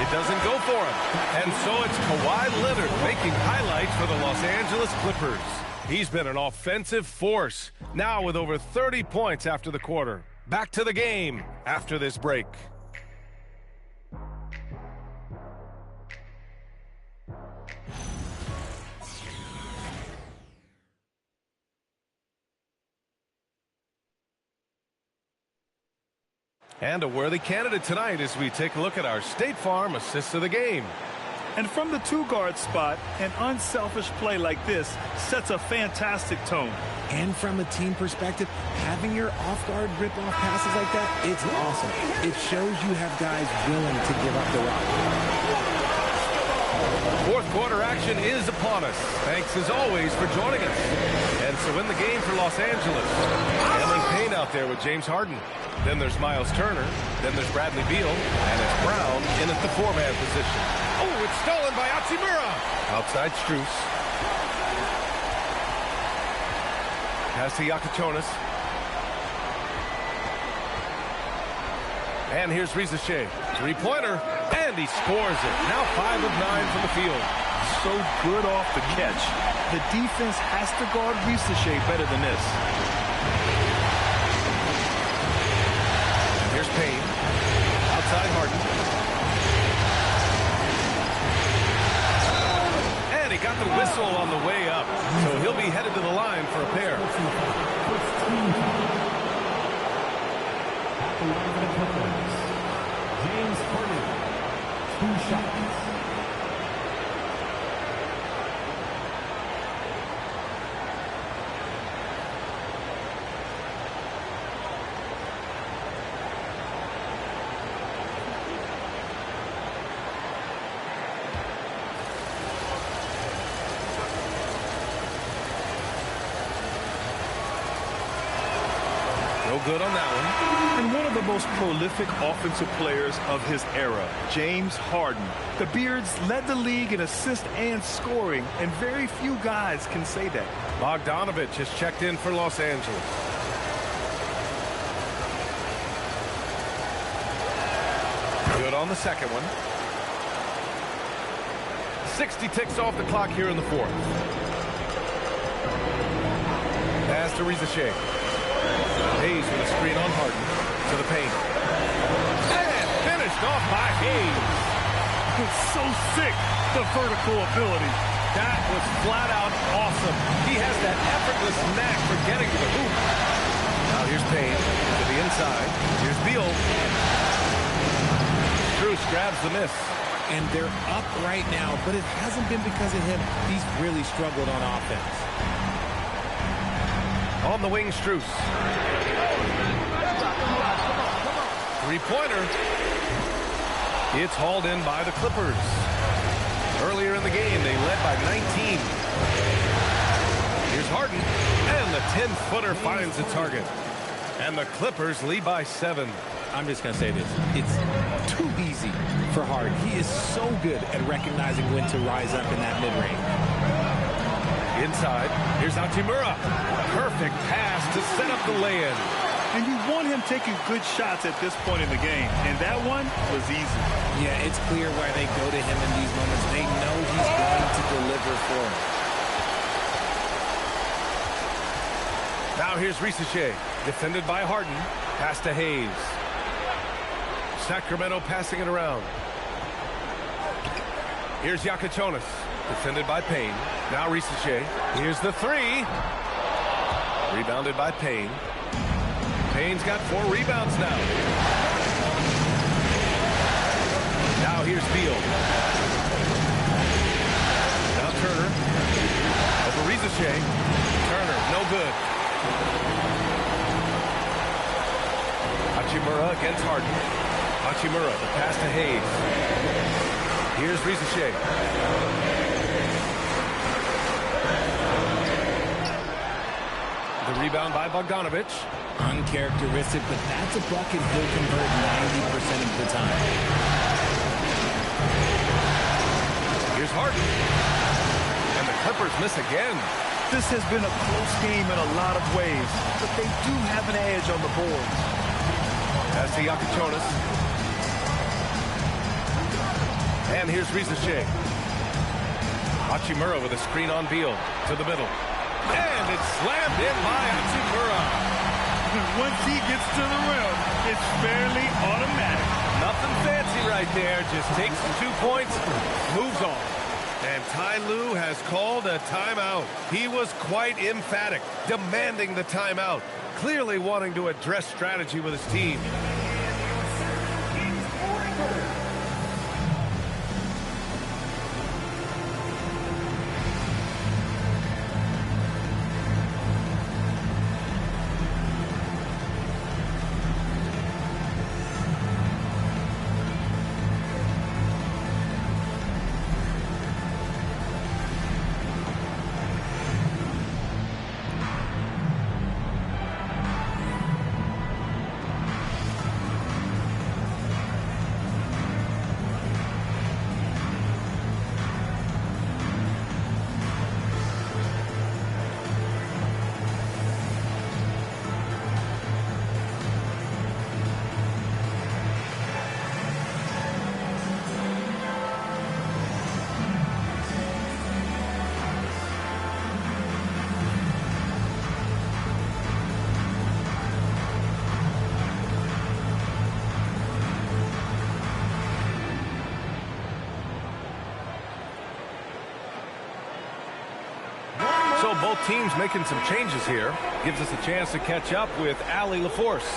It doesn't go for him. And so it's Kawhi Leonard making highlights for the Los Angeles Clippers. He's been an offensive force, now with over 30 points after the quarter. Back to the game after this break. And a worthy candidate tonight as we take a look at our State Farm assists of the game. And from the two-guard spot, an unselfish play like this sets a fantastic tone. And from a team perspective, having your off-guard rip-off passes like that, it's awesome. It shows you have guys willing to give up the rock. Fourth quarter action is upon us. Thanks as always for joining us. And so in the game for Los Angeles, Cameron Payne out there with James Harden. Then there's Miles Turner. Then there's Bradley Beal. And it's Brown in at the 4-man position. Oh, it's stolen by Hachimura. Outside Strus. Pass to Yakuchonis. And here's Risacher. Three-pointer, and he scores it. Now 5 of 9 from the field. So good off the catch. The defense has to guard Risacher better than this. Here's Payne. Outside Harden. And he got the whistle on the way up. So he'll be headed to the line for a pair. James Harden, 2 shots. No good on that one. And one of the most prolific offensive players of his era, James Harden. The Beards led the league in assists and scoring, and very few guys can say that. Bogdanovich has checked in for Los Angeles. Good on the second one. 60 ticks off the clock here in the fourth. Pass to Risacher. Hayes with a screen on Harden to the paint. And finished off by Hayes. It's so sick, the vertical ability. That was flat out awesome. He has that effortless knack for getting to the hoop. Now here's Payne to the inside. Here's Beal. Strus grabs the miss. And they're up right now, but it hasn't been because of him. He's really struggled on offense. On the wing, Strus. Three-pointer. It's hauled in by the Clippers. Earlier in the game, they led by 19. Here's Harden. And the 10-footer finds the target. And the Clippers lead by 7. I'm just going to say this. It's too easy for Harden. He is so good at recognizing when to rise up in that mid-range. Inside, here's Hachimura. Perfect pass to set up the lay-in. And you want him taking good shots at this point in the game. And that one was easy. Yeah, it's clear why they go to him in these moments. They know he's going to deliver for them. Now here's Risacher. Defended by Harden. Pass to Hayes. Sacramento passing it around. Here's Yakachonis. Defended by Payne. Now Risacher. Here's the three. Rebounded by Payne. Payne's got 4 rebounds now. Now here's Beal. Now Turner. Over Risacher. Turner, no good. Hachimura against Harden. Hachimura, the pass to Hayes. Here's Risacher. The rebound by Bogdanovich. Uncharacteristic, but that's a bucket he'll convert 90% of the time. Here's Harden. And the Clippers miss again. This has been a close game in a lot of ways, but they do have an edge on the boards. That's to Yakachonis. And here's Risacher. Hachimura with a screen on Beal to the middle. And it's slammed in by Hachimura. Once he gets to the rim, it's fairly automatic. Nothing fancy right there. Just takes the 2 points, moves on. And Ty Lue has called a timeout. He was quite emphatic, demanding the timeout, clearly wanting to address strategy with his team. So both teams making some changes here. Gives us a chance to catch up with Allie LaForce.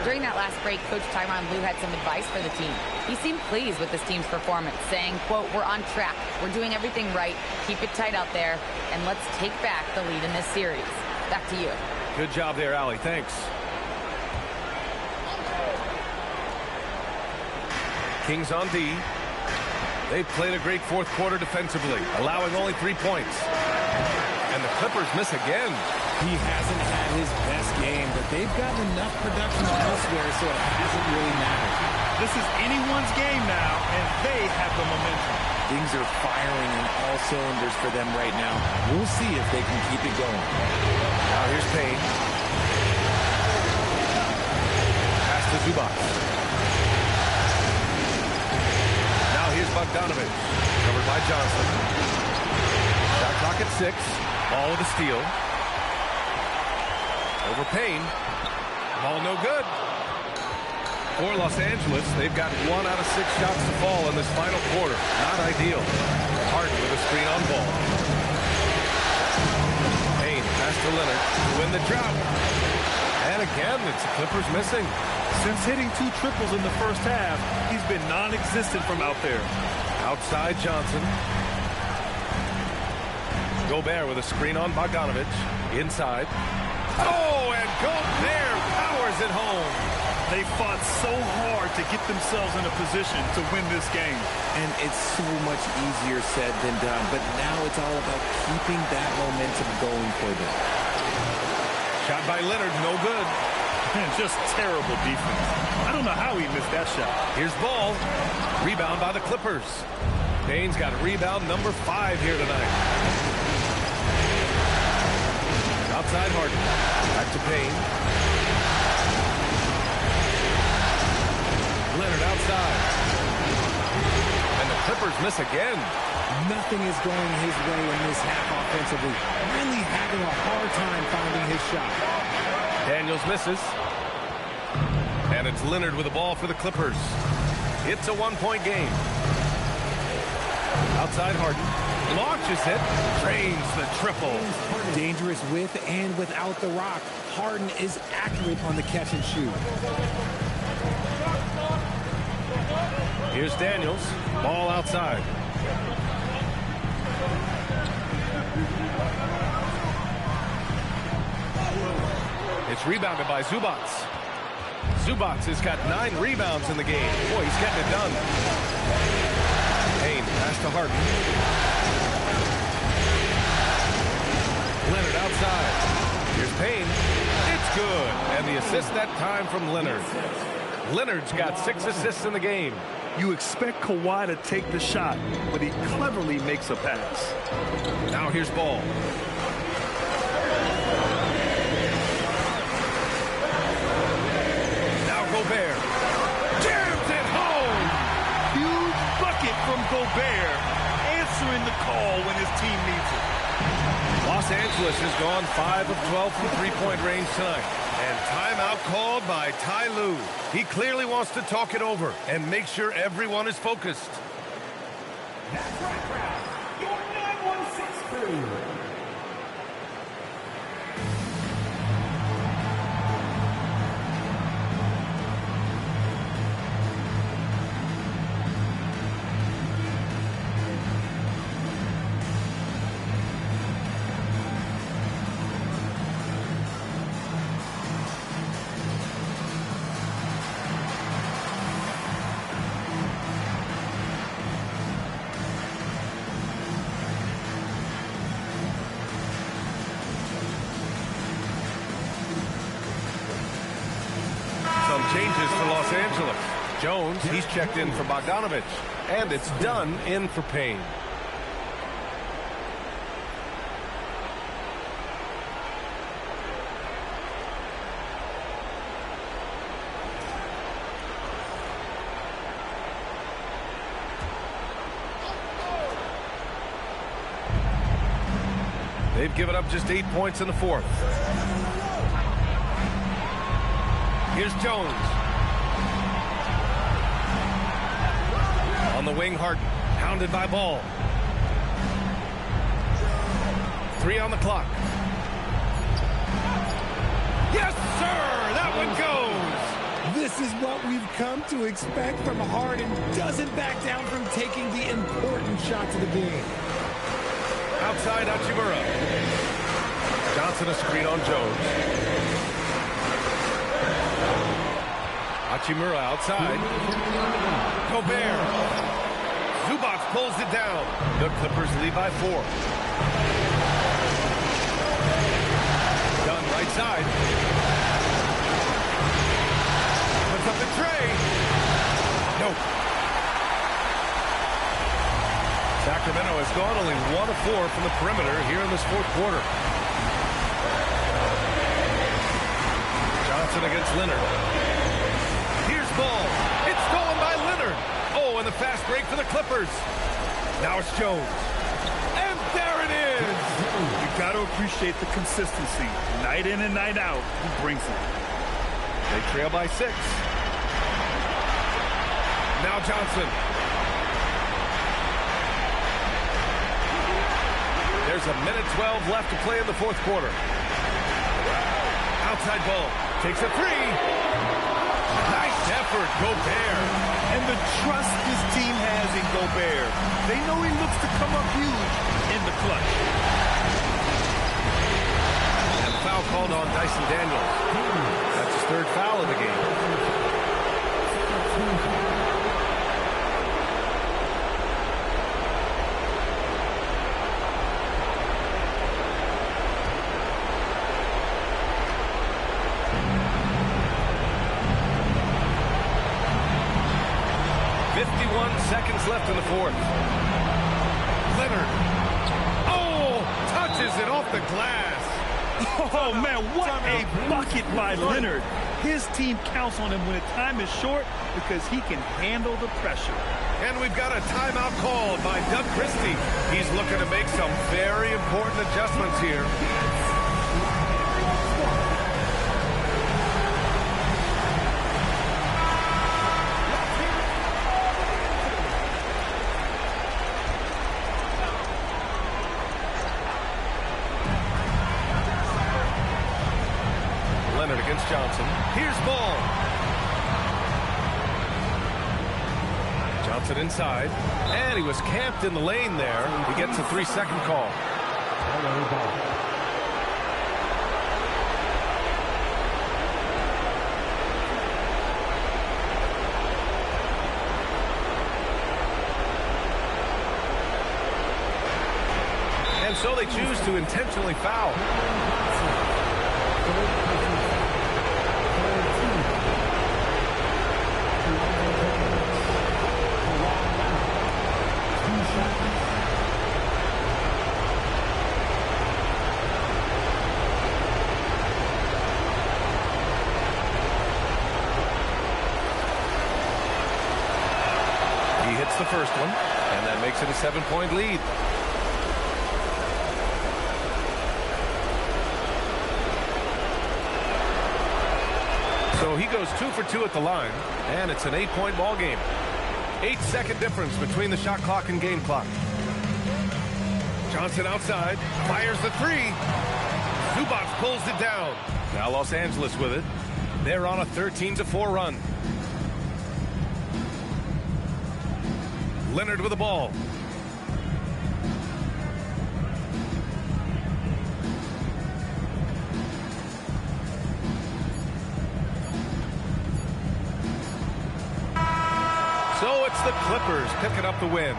During that last break, Coach Tyronn Lue had some advice for the team. He seemed pleased with this team's performance, saying, quote, "We're on track. We're doing everything right. Keep it tight out there, and let's take back the lead in this series." Back to you. Good job there, Allie. Thanks. Kings on D. They've played a great fourth quarter defensively, allowing only 3 points. And the Clippers miss again. He hasn't had his best game, but they've gotten enough production elsewhere, so it hasn't really mattered. This is anyone's game now, and they have the momentum. Things are firing on all cylinders for them right now. We'll see if they can keep it going. Now here's Payne. Pass to Zubac. Now here's Bogdanovic. Covered by Johnson. Shot clock at 6. Ball with a steal. Over Payne. Ball no good. For Los Angeles, they've got 1 out of 6 shots to fall in this final quarter. Not ideal. Harden with a screen on ball. Payne pass to Leonard to win the drought. And again, it's the Clippers missing. Since hitting 2 triples in the first half, he's been non-existent from out there. Outside Johnson. Gobert with a screen on Bogdanovic. Inside. Oh, and Gobert powers it home. They fought so hard to get themselves in a position to win this game. And it's so much easier said than done, but now it's all about keeping that momentum going for them. Shot by Leonard, no good. And just terrible defense. I don't know how he missed that shot. Here's Ball. Rebound by the Clippers. Payne's got rebound number 5 here tonight. Outside Harden. Back to Payne. Leonard outside. And the Clippers miss again. Nothing is going his way in this half offensively. Really having a hard time finding his shot. Daniels misses. And it's Leonard with the ball for the Clippers. It's a 1-point game. Outside Harden. Launches it. Drains the triple. Dangerous with and without the rock. Harden is accurate on the catch and shoot. Here's Daniels. Ball outside. It's rebounded by Zubac. Zubac has got 9 rebounds in the game. Boy, he's getting it done. Payne, pass to Harden. Leonard outside. Here's Payne. It's good. And the assist that time from Leonard. Leonard's got 6 assists in the game. You expect Kawhi to take the shot, but he cleverly makes a pass. Now here's Ball. Now Gobert. Jams it home! Huge bucket from Gobert, answering the call when his team needs it. Los Angeles has gone 5 of 12 from three-point range tonight. And timeout called by Ty Lue. He clearly wants to talk it over and make sure everyone is focused. That's right, crowd. Your 916 crew. Changes for Los Angeles. Jones, he's checked in for Bogdanovic. And it's Dunn in for Payne. They've given up just 8 points in the fourth. Here's Jones. On the wing, Harden. Pounded by Ball. 3 on the clock. Yes, sir! That one goes! This is what we've come to expect from Harden. Doesn't back down from taking the important shots of the game. Outside Hachimura. Johnson a screen on Jones. Hachimura outside. Gobert. Zubac pulls it down. The Clippers lead by 4. Dunn right side. Puts up the tray. Nope. Sacramento has gone only 1 of 4 from the perimeter here in this fourth quarter. Johnson against Leonard. Here's ball. It's stolen by Leonard. Oh, and the fast break for the Clippers. Now it's Jones. And there it is. You got to appreciate the consistency. Night in and night out, he brings it. They trail by 6. Now Johnson. There's a minute 12 left to play in the fourth quarter. Outside ball. Takes a 3. Nice effort, Gobert. And the trust this team has in Gobert. They know he looks to come up huge in the clutch. And foul called on Dyson Daniels. That's his 3rd foul of the game. Seconds left in the fourth. Leonard. Oh, touches it off the glass. Oh, man, what a bucket by Leonard. His team counts on him when time is short because he can handle the pressure. And we've got a timeout called by Doug Christie. He's looking to make some very important adjustments here. Johnson. Here's ball. Johnson inside. And he was camped in the lane there. He gets a 3-second call. And so they choose to intentionally foul. The first one, and that makes it a 7-point lead. So he goes 2 for 2 at the line, and it's an 8-point ball game. 8-second difference between the shot clock and game clock. Johnson outside, fires the 3. Zubac pulls it down. Now Los Angeles with it. They're on a 13-4 run. Leonard with the ball. So it's the Clippers picking up the win.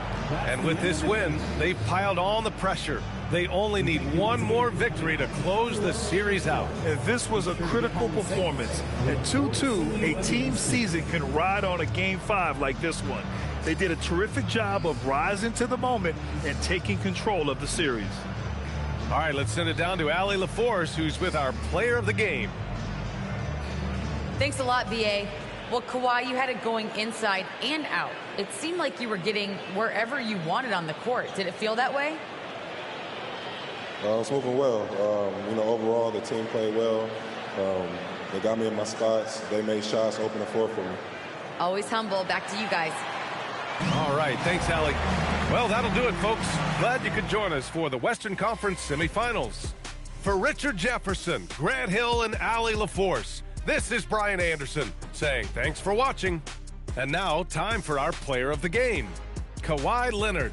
And with this win, they've piled on the pressure. They only need one more victory to close the series out. And this was a critical performance. At 2-2, a team season can ride on a Game 5 like this one. They did a terrific job of rising to the moment and taking control of the series. All right, let's send it down to Allie LaForce, who's with our player of the game. Thanks a lot, B.A. Well, Kawhi, you had it going inside and out. It seemed like you were getting wherever you wanted on the court. Did it feel that way? It was moving well. Overall, the team played well. They got me in my spots. They made shots, open the floor for me. Always humble. Back to you guys. All right, thanks, Allie. Well, that'll do it, folks. Glad you could join us for the Western Conference semifinals. For Richard Jefferson, Grant Hill, and Allie LaForce, this is Brian Anderson saying thanks for watching. And now, time for our player of the game, Kawhi Leonard.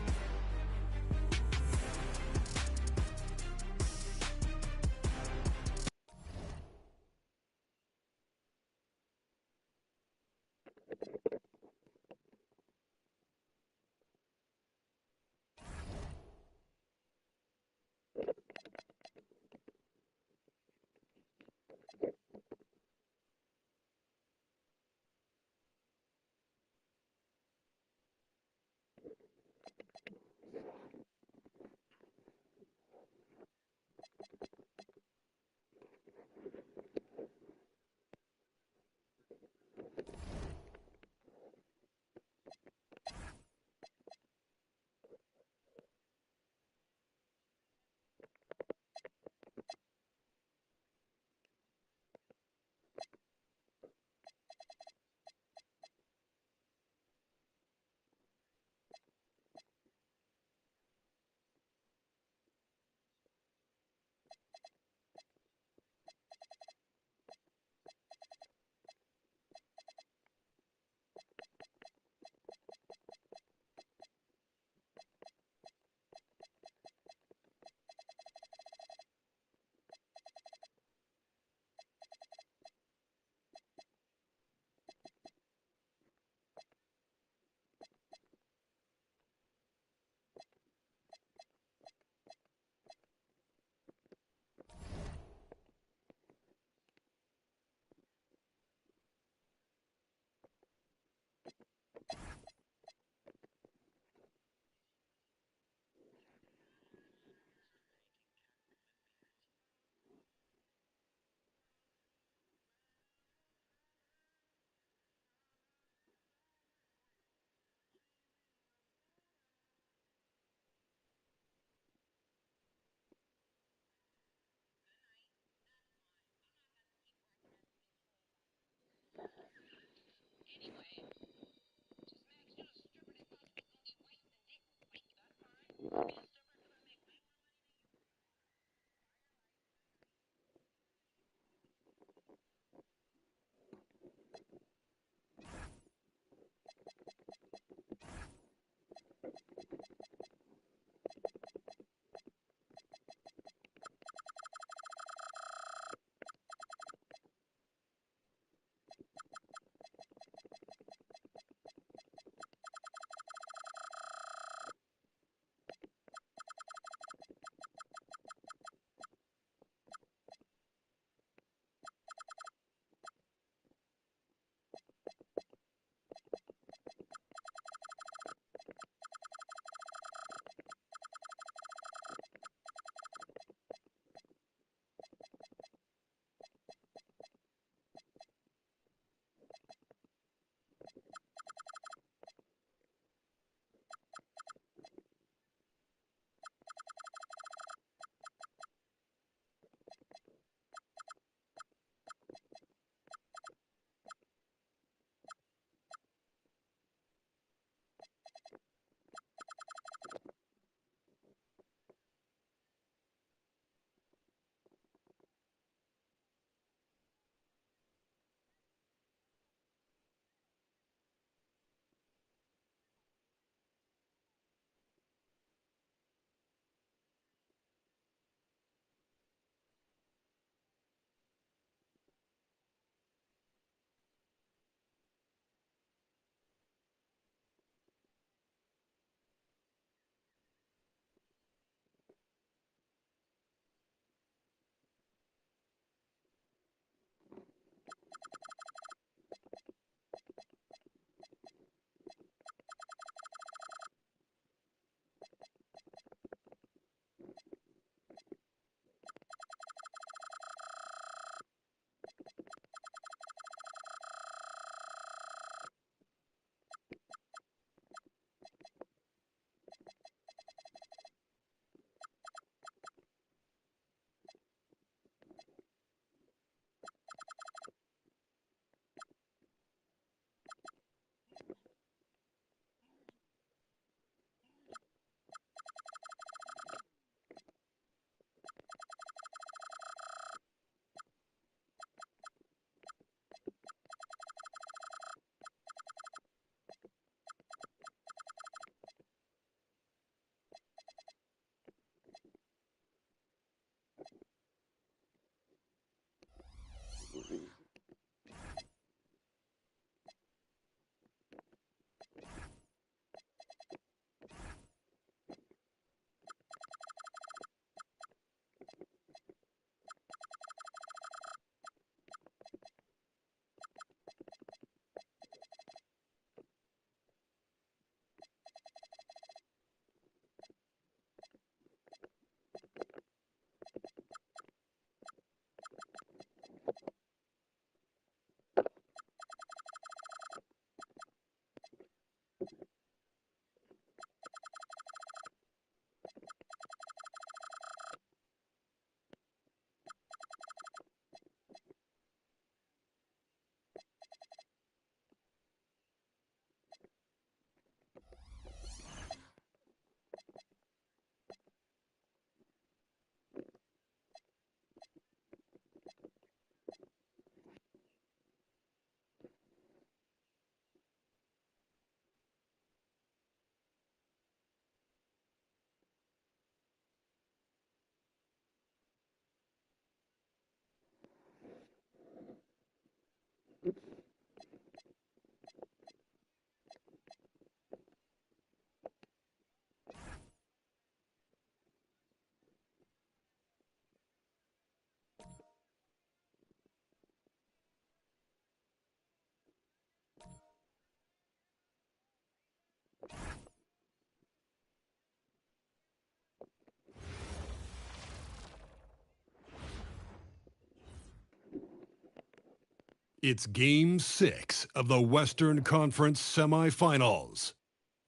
It's Game 6 of the Western Conference semifinals.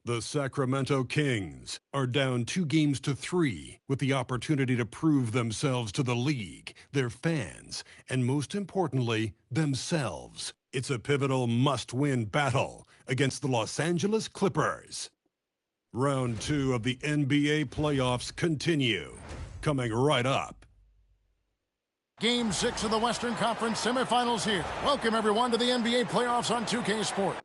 The Sacramento Kings are down 2-3 with the opportunity to prove themselves to the league, their fans, and most importantly, themselves. It's a pivotal must-win battle against the Los Angeles Clippers. Round 2 of the NBA playoffs continue, coming right up. Game 6 of the Western Conference semifinals here. Welcome, everyone, to the NBA playoffs on 2K Sports.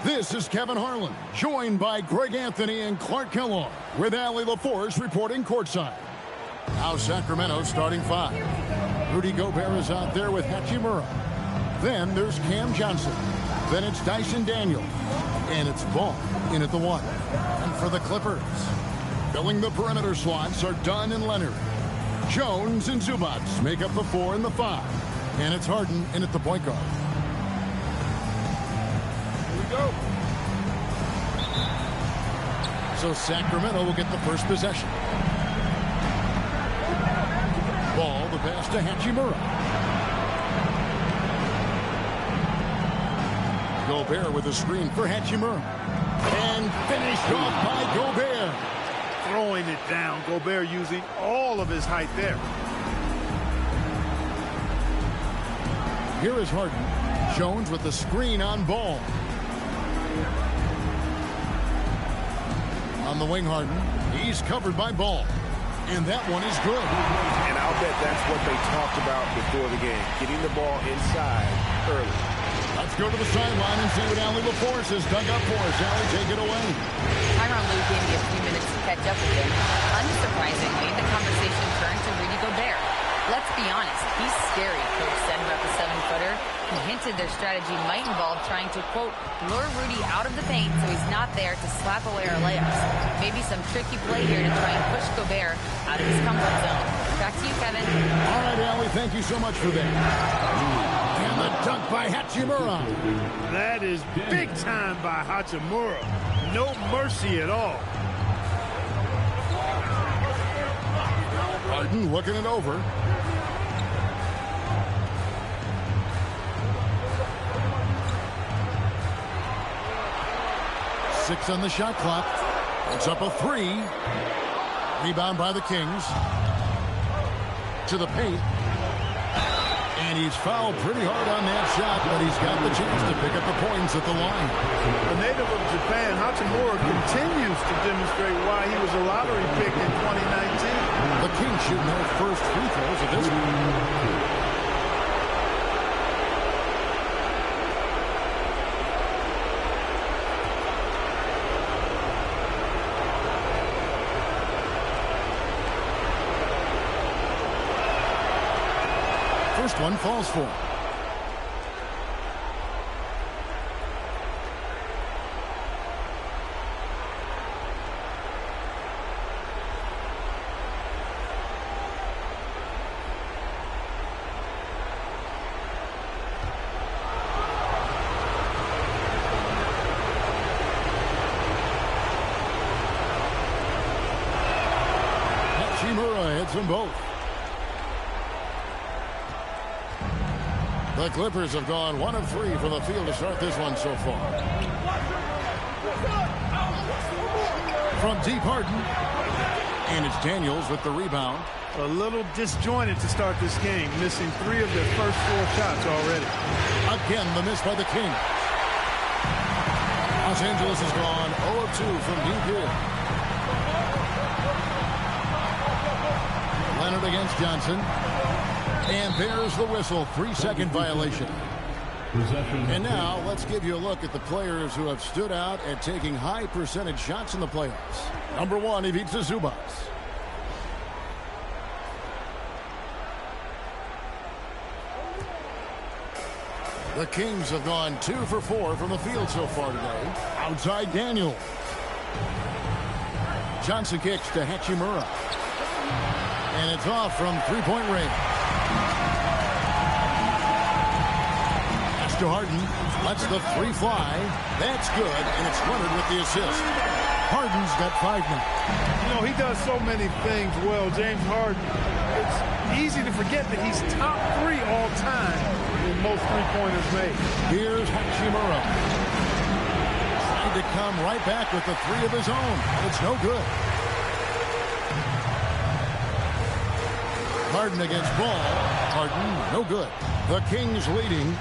This is Kevin Harlan, joined by Greg Anthony and Clark Kellogg, with Allie LaForge reporting courtside. Now Sacramento starting 5. Rudy Gobert is out there with Hachimura. Then there's Cam Johnson. Then it's Dyson Daniel. And it's Ball in at the 1. And for the Clippers, filling the perimeter slots are Dunn and Leonard. Jones and Zubac make up the 4 and the 5. And it's Harden in at the point guard. Go. So Sacramento will get the first possession. Ball, the pass to Hachimura. Gobert with a screen for Hachimura. And finished off by Gobert. Throwing it down. Gobert using all of his height there. Here is Harden. Jones with the screen on Ball. On the wing, Harden. He's covered by Ball. And that one is good. And I'll bet that's what they talked about before the game, getting the ball inside early. Let's go to the sideline and see what Allie LaForce has dug up for us. Allie, take it away. Tyronn Lue gave me a few minutes to catch up with him. Unsurprisingly, the conversation turned to Rudy Gobert. Let's be honest, he's scary, Coach said about the 7-footer. He hinted their strategy might involve trying to, quote, lure Rudy out of the paint so he's not there to slap away our layups. Maybe some tricky play here to try and push Gobert out of his comfort zone. Back to you, Kevin. All right, Allie, thank you so much for that. And the dunk by Hachimura. That is big time by Hachimura. No mercy at all. Harden looking it over. Six on the shot clock. It's up a 3. Rebound by the Kings. To the paint. And he's fouled pretty hard on that shot, but he's got the chance to pick up the points at the line. A native of Japan, Hachimura continues to demonstrate why he was a lottery pick in 2019. The Kings shooting their first free throws of this one. First one falls for him. Hachimura hits them both. The Clippers have gone 1 of 3 from the field to start this one so far. From deep, Harden. And it's Daniels with the rebound. A little disjointed to start this game, missing 3 of their first 4 shots already. Again, the miss by the Kings. Los Angeles has gone 0 of 2 from deep here. Leonard against Johnson. And there's the whistle, 3-second violation. And now let's give you a look at the players who have stood out at taking high percentage shots in the playoffs. Number 1, Ivica Zubac. The Kings have gone 2 for 4 from the field so far today. Outside Daniel. Johnson kicks to Hachimura. And it's off from three-point range. To Harden, lets the 3 fly. That's good, and it's Leonard with the assist. Harden's got 5 now. You know, he does so many things well, James Harden. It's easy to forget that he's top 3 all time in most three-pointers made. Here's Hachimura. Trying to come right back with the 3 of his own. It's no good. Harden against Ball. Harden, no good. The Kings leading.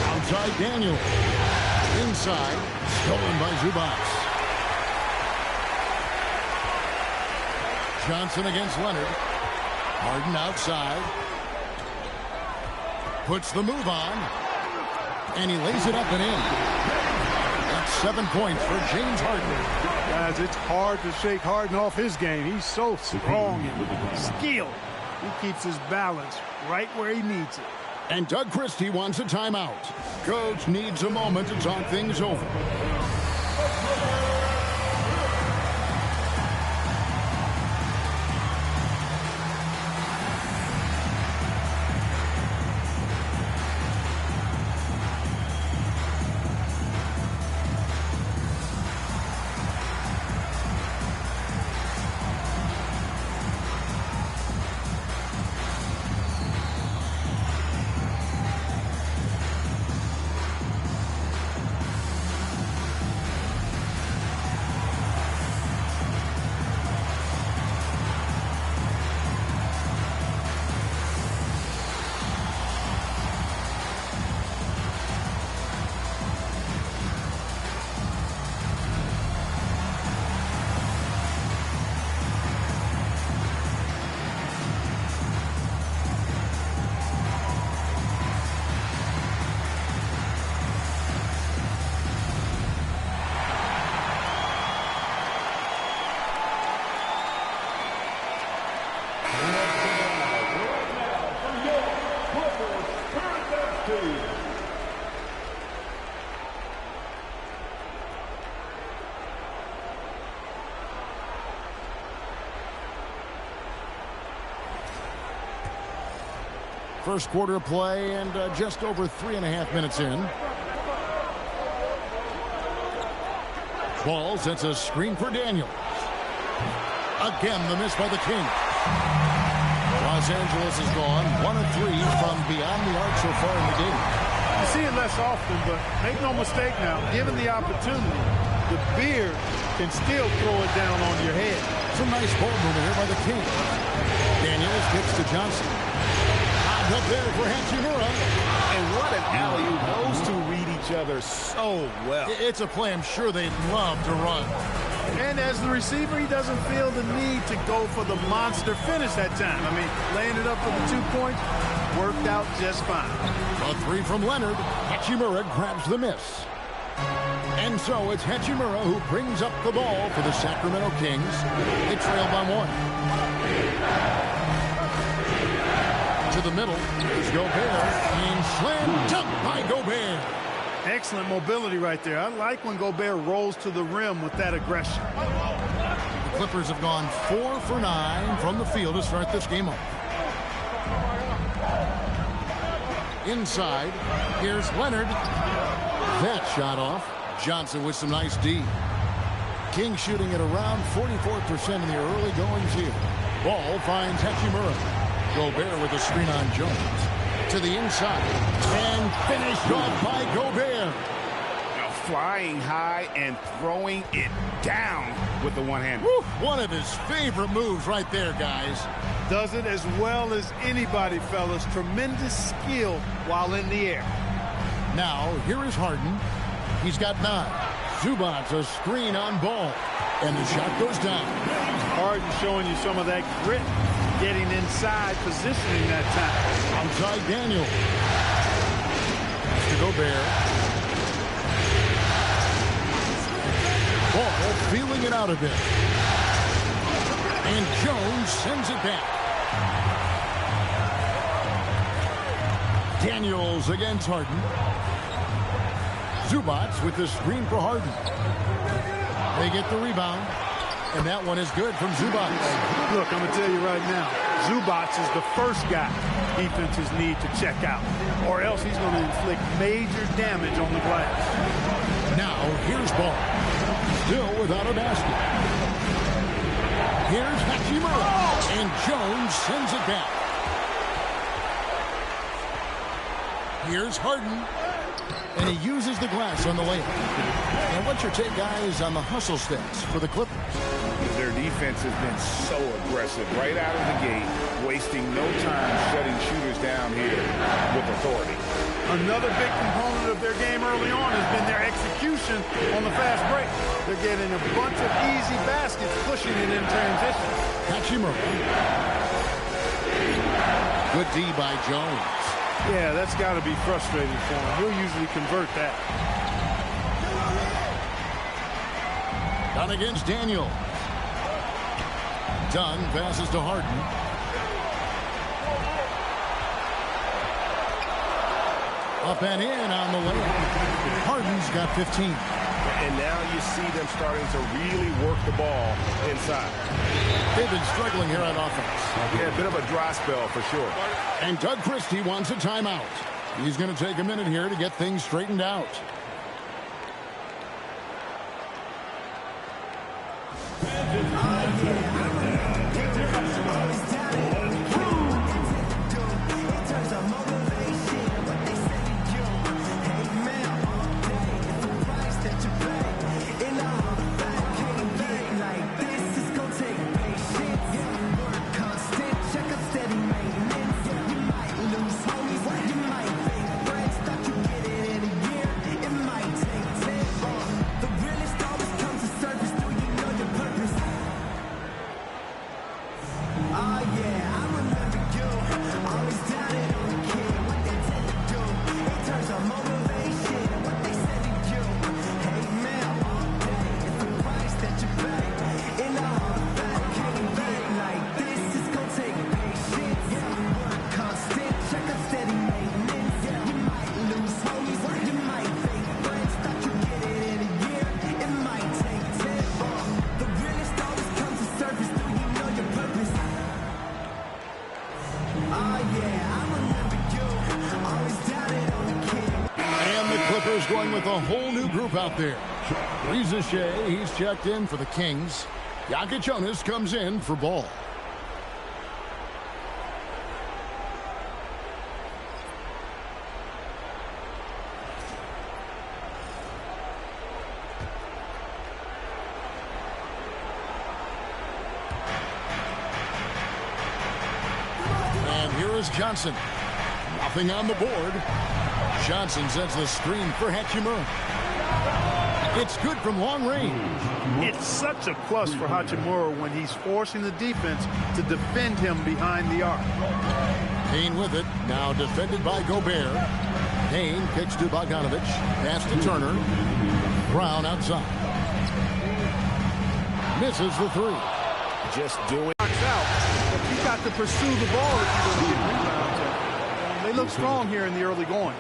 Outside Daniel. Inside. Stolen by Zubac. Johnson against Leonard. Harden outside. Puts the move on. And he lays it up and in. That's 7 points for James Harden. Guys, it's hard to shake Harden off his game. He's so strong and skilled. He keeps his balance right where he needs it. And Doug Christie wants a timeout. Coach needs a moment to talk things over. First quarter of play and just over 3.5 minutes in. Ball sets a screen for Daniels. Again, the miss by the Kings. Los Angeles has gone 1 of 3 from beyond the arc so far in the game. You see it less often, but make no mistake now, given the opportunity, the beard can still throw it down on your head. It's a nice ball movement here by the Kings. Daniels kicks to Johnson. Up there for Hachimura. And what an alley-oop. Those two read each other so well. It's a play I'm sure they'd love to run. And as the receiver, he doesn't feel the need to go for the monster finish that time. I mean, laying it up for the 2 points worked out just fine. A 3 from Leonard. Hachimura grabs the miss. And so it's Hachimura who brings up the ball for the Sacramento Kings. They trail by 1. To the middle is Gobert, and slam dunk by Gobert. Excellent mobility right there. I like when Gobert rolls to the rim with that aggression. The Clippers have gone 4 for 9 from the field to start this game off. Inside, here's Leonard. That shot off. Johnson with some nice D. King shooting at around 44% in the early goings here. Ball finds Hachimura. Gobert with a screen on Jones. To the inside. And finished off by Gobert. Flying high and throwing it down with the one-hander. One of his favorite moves right there, guys. Does it as well as anybody, fellas. Tremendous skill while in the air. Now, here is Harden. He's got 9. Zubac's a screen on Ball. And the shot goes down. Harden showing you some of that grit. Getting inside, positioning that time. Outside Daniel. To Gobert. Ball feeling it out a bit. And Jones sends it back. Daniels against Harden. Zubac with the screen for Harden. They get the rebound. And that one is good from Zubac. Look, I'm going to tell you right now, Zubac is the first guy defenses need to check out, or else he's going to inflict major damage on the glass. Now, here's Ball. Still without a basket. Here's Hachimura. And Jones sends it back. Here's Harden. And he uses the glass on the layup. And what's your take, guys, on the hustle stats for the Clippers? Their defense has been so aggressive right out of the gate, wasting no time shutting shooters down here with authority. Another big component of their game early on has been their execution on the fast break. They're getting a bunch of easy baskets, pushing it in transition. Hachimura. Good D by Jones. Yeah, that's got to be frustrating for him. He'll usually convert that. Down against Daniel. Dunn passes to Harden. Up and in on the layup. Harden's got 15. And now you see them starting to really work the ball inside. They've been struggling here on offense. Yeah, a bit of a dry spell for sure. And Doug Christie wants a timeout. He's going to take a minute here to get things straightened out. Bears going with a whole new group out there. Reza Shea, he's checked in for the Kings. Yaka Jonas comes in for Ball. And here is Johnson. Nothing on the board. Johnson sets the screen for Hachimura. It's good from long range. It's such a plus for Hachimura when he's forcing the defense to defend him behind the arc. Payne with it. Now defended by Gobert. Payne kicks to Bogdanovich. Pass to Turner. Brown outside. Misses the three. Just do it. Out. But you got to pursue the ball if you're going to get rebounds. They look strong here in the early going.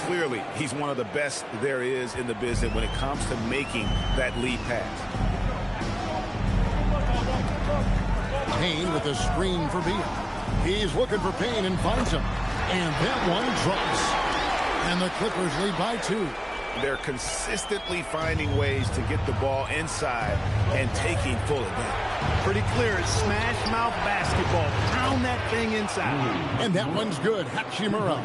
Clearly, he's one of the best there is in the business when it comes to making that lead pass. Payne with a screen for Beal. He's looking for Payne and finds him. And that one drops. And the Clippers lead by 2. They're consistently finding ways to get the ball inside and taking full advantage. Pretty clear. It's smash mouth basketball. Pound that thing inside. And that one's good. Hachimura.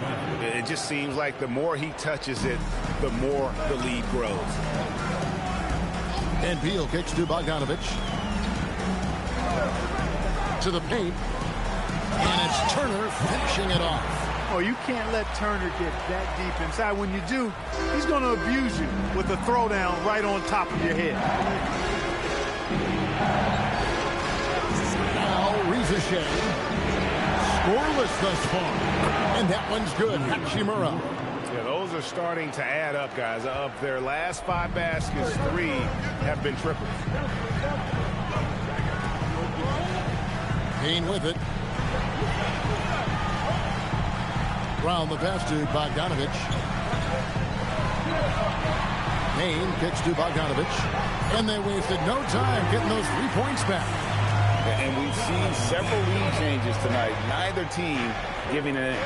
It just seems like the more he touches it, the more the lead grows. And Beal kicks to Bogdanovich. To the paint. And it's Turner finishing it off. Oh, you can't let Turner get that deep inside. When you do, he's going to abuse you with a throwdown right on top of your head. Now, Reza Shea. Scoreless thus far. And that one's good. Hachimura. Yeah, those are starting to add up, guys. Of their last 5 baskets, 3 have been triples. Payne with it. Brown the pass to Bogdanovich. Payne kicks to Bogdanovich. And they wasted no time getting those 3 points back. And we've seen several lead changes tonight. Neither team giving an inch.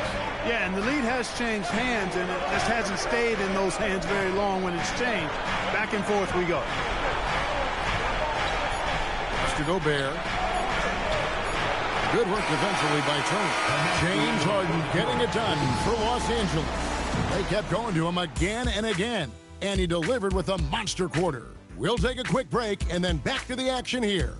Yeah, and the lead has changed hands, and it just hasn't stayed in those hands very long when it's changed. Back and forth we go. Mr. Gobert. Good work defensively by Turner. James Harden getting it done for Los Angeles. They kept going to him again and again, and he delivered with a monster quarter. We'll take a quick break and then back to the action here.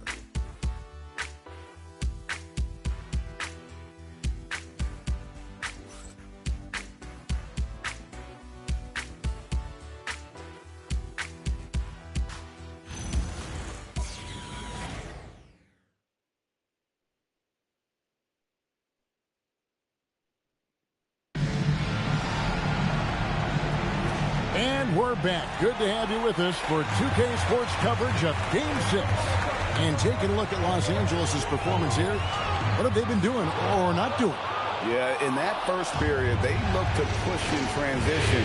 We're back. Good to have you with us for 2K Sports coverage of Game 6. And taking a look at Los Angeles' performance here, what have they been doing or not doing? Yeah, in that first period, they looked to push in transition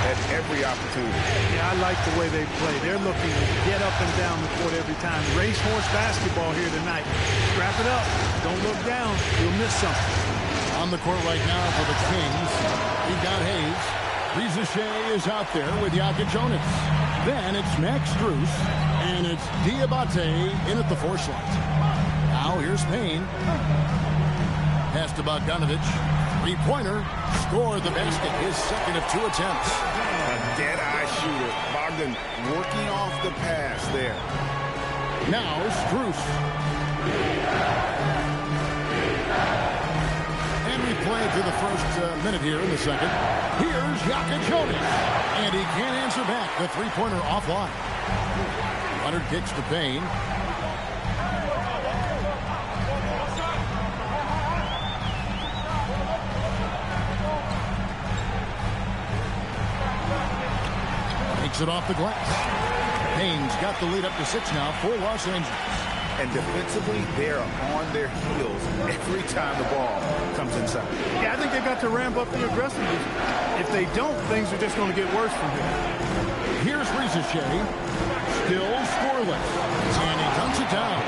at every opportunity. Yeah, I like the way they play. They're looking to get up and down the court every time. Racehorse basketball here tonight. Wrap it up. Don't look down. You'll miss something. On the court right now for the Kings, we've got Hayes. Reza Shea is out there with Yaka Jonas. Then it's Max Strus, and it's Diabate in at the 4 slot. Now here's Payne. Pass to Bogdanovich. 3-pointer. Score the basket. His second of 2 attempts. A dead-eye shooter. Bogdan working off the pass there. Now Strus. We played through the first minute here in the second. Here's Yaka Jonas. And he can't answer back. The 3-pointer offline. Leonard kicks to Payne. Takes it off the glass. Payne's got the lead up to 6 now for Los Angeles. And defensively, they're on their heels every time the ball comes inside. Yeah, I think they've got to ramp up the aggressiveness. If they don't, things are just going to get worse from here. Here's Reza Shea. Still scoreless. And he dunks it down.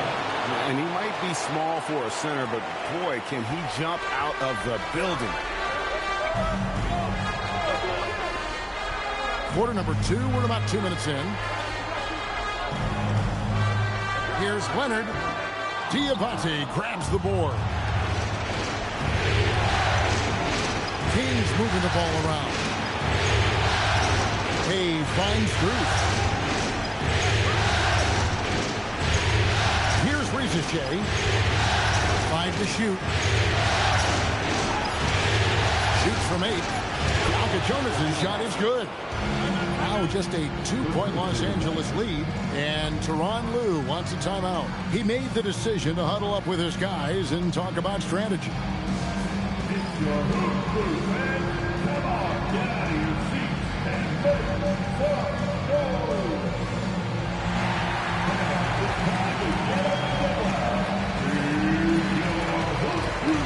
And he might be small for a center, but boy, can he jump out of the building. Quarter number 2, we're about 2 minutes in. Here's Leonard. Diabate grabs the board. Kings moving the ball around. Hayes finds Bruce. Here's Riziche. 5 to shoot. Shoots from 8. Yaka Jonas' shot is good. Now just a 2-point Los Angeles lead, and Tyronn Lue wants a timeout. He made the decision to huddle up with his guys and talk about strategy. It's your hoop crew, man. Come on, get out of your seats and make some noise. It's time to get up and go out. Here's your hoop crew.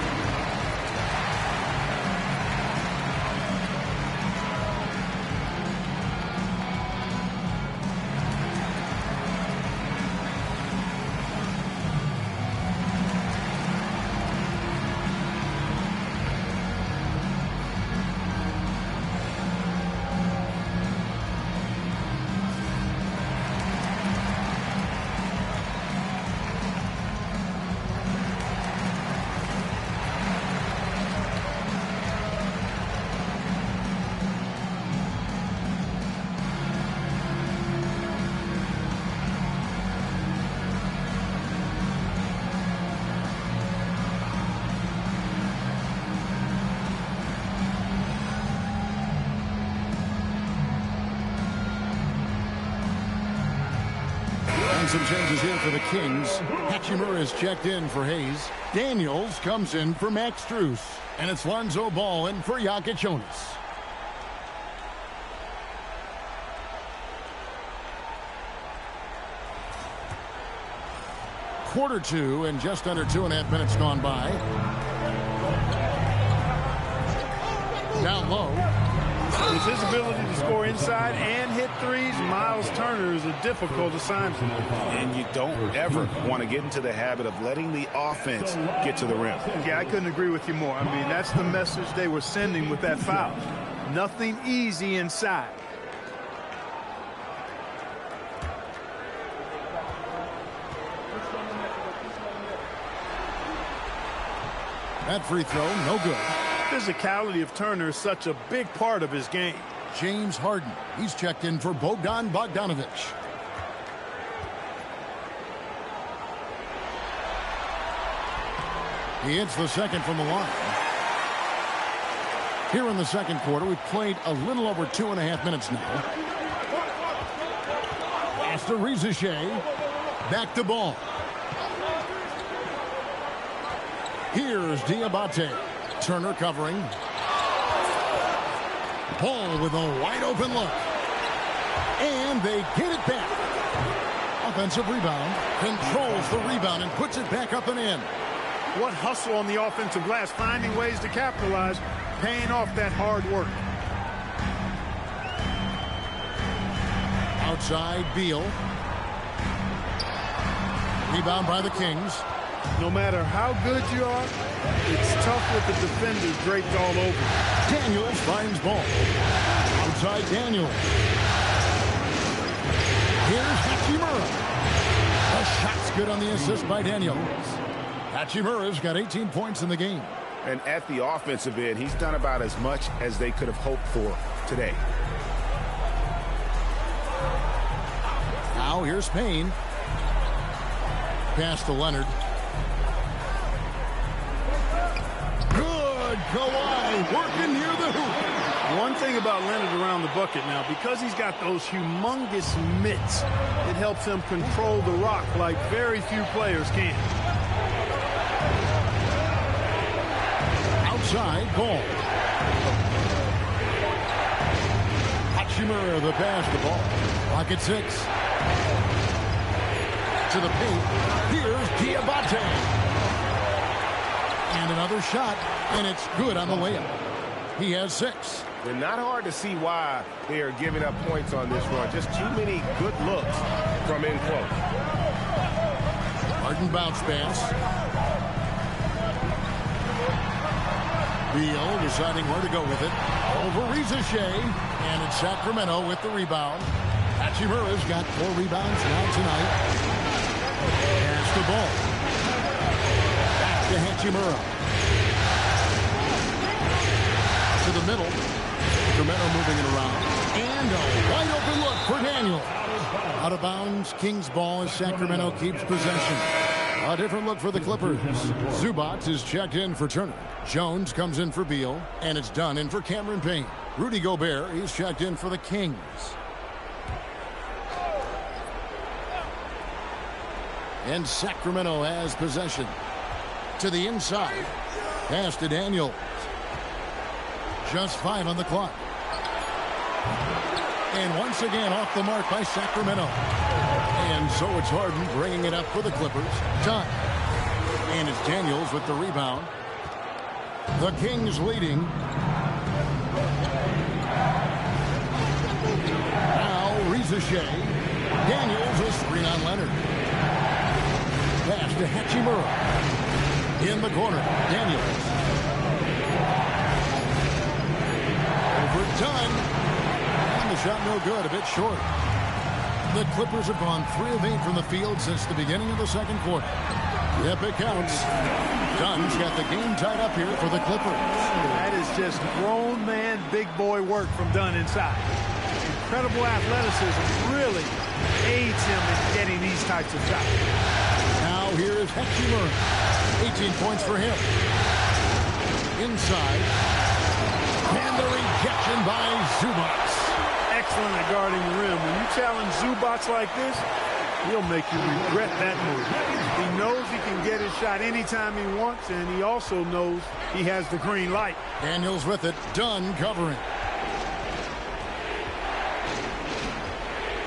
Some changes here for the Kings. Hachimura is checked in for Hayes. Daniels comes in for Max Strus. And it's Lonzo Ball in for Yaka Jonas. Quarter 2 and just under 2.5 minutes gone by. Down low. With his ability to score inside and hit threes, Miles Turner is a difficult assignment. And you don't ever want to get into the habit of letting the offense get to the rim. Yeah, I couldn't agree with you more. I mean, that's the message they were sending with that foul. Nothing easy inside. That free throw, no good. Physicality of Turner is such a big part of his game. James Harden. He's checked in for Bogdan Bogdanovic. He hits the second from the line. Here in the second quarter, we've played a little over 2.5 minutes now. Pass to Riziche. Back to Ball. Here's Diabate. Turner covering. Ball with a wide open look. And they get it back. Offensive rebound. Controls the rebound and puts it back up and in. What hustle on the offensive glass. Finding ways to capitalize. Paying off that hard work. Outside Beal. Rebound by the Kings. No matter how good you are, it's tough with the defenders draped all over. Daniels finds Ball. Outside Daniels. Here's Hachimura. The shot's good on the assist by Daniels. Hachimura's got 18 points in the game. And at the offensive end, he's done about as much as they could have hoped for today. Now here's Payne. Pass to Leonard. Good. Kawhi working near the hoop. One thing about Leonard around the bucket now, because he's got those humongous mitts, it helps him control the rock like very few players can. Outside, Ball. Hachimura the pass, the ball. Pocket 6. To the paint. Here's Diabate. And another shot, and it's good on the layup. He has 6. They're not hard to see why they are giving up points on this run. Just too many good looks from in close. Harden bounce pass. Beal deciding where to go with it. Over Reza Shea. And it's Sacramento with the rebound. Hachimura's got 4 rebounds now tonight. Pass the ball. Back to Hachimura. To the middle. Sacramento moving it around. And a wide open look for Daniel. Out of bounds. Kings ball as Sacramento keeps possession. A different look for the Clippers. Zubac is checked in for Turner. Jones comes in for Beal. And it's done in for Cameron Payne. Rudy Gobert is checked in for the Kings. And Sacramento has possession. To the inside. Pass to Daniel. Just 5 on the clock. And once again off the mark by Sacramento. And so it's Harden bringing it up for the Clippers. Done. And it's Daniels with the rebound. The Kings leading. Now Reza Shea. Daniels a screen on Leonard. Pass to Hachimura. In the corner. Daniels. Overdone. And the shot no good. A bit short. The Clippers have gone 3 of 8 from the field since the beginning of the second quarter. Yep, it counts. Dunn's got the game tied up here for the Clippers. That is just grown man, big boy work from Dunn inside. Incredible athleticism really aids him in getting these types of shots. Now here is Hachimura. 18 points for him. Inside. And the rejection by Zubac. Excellent at guarding the rim. When you challenge Zubac like this, he'll make you regret that move. He knows he can get his shot anytime he wants, and he also knows he has the green light. Daniels with it. Dunn covering.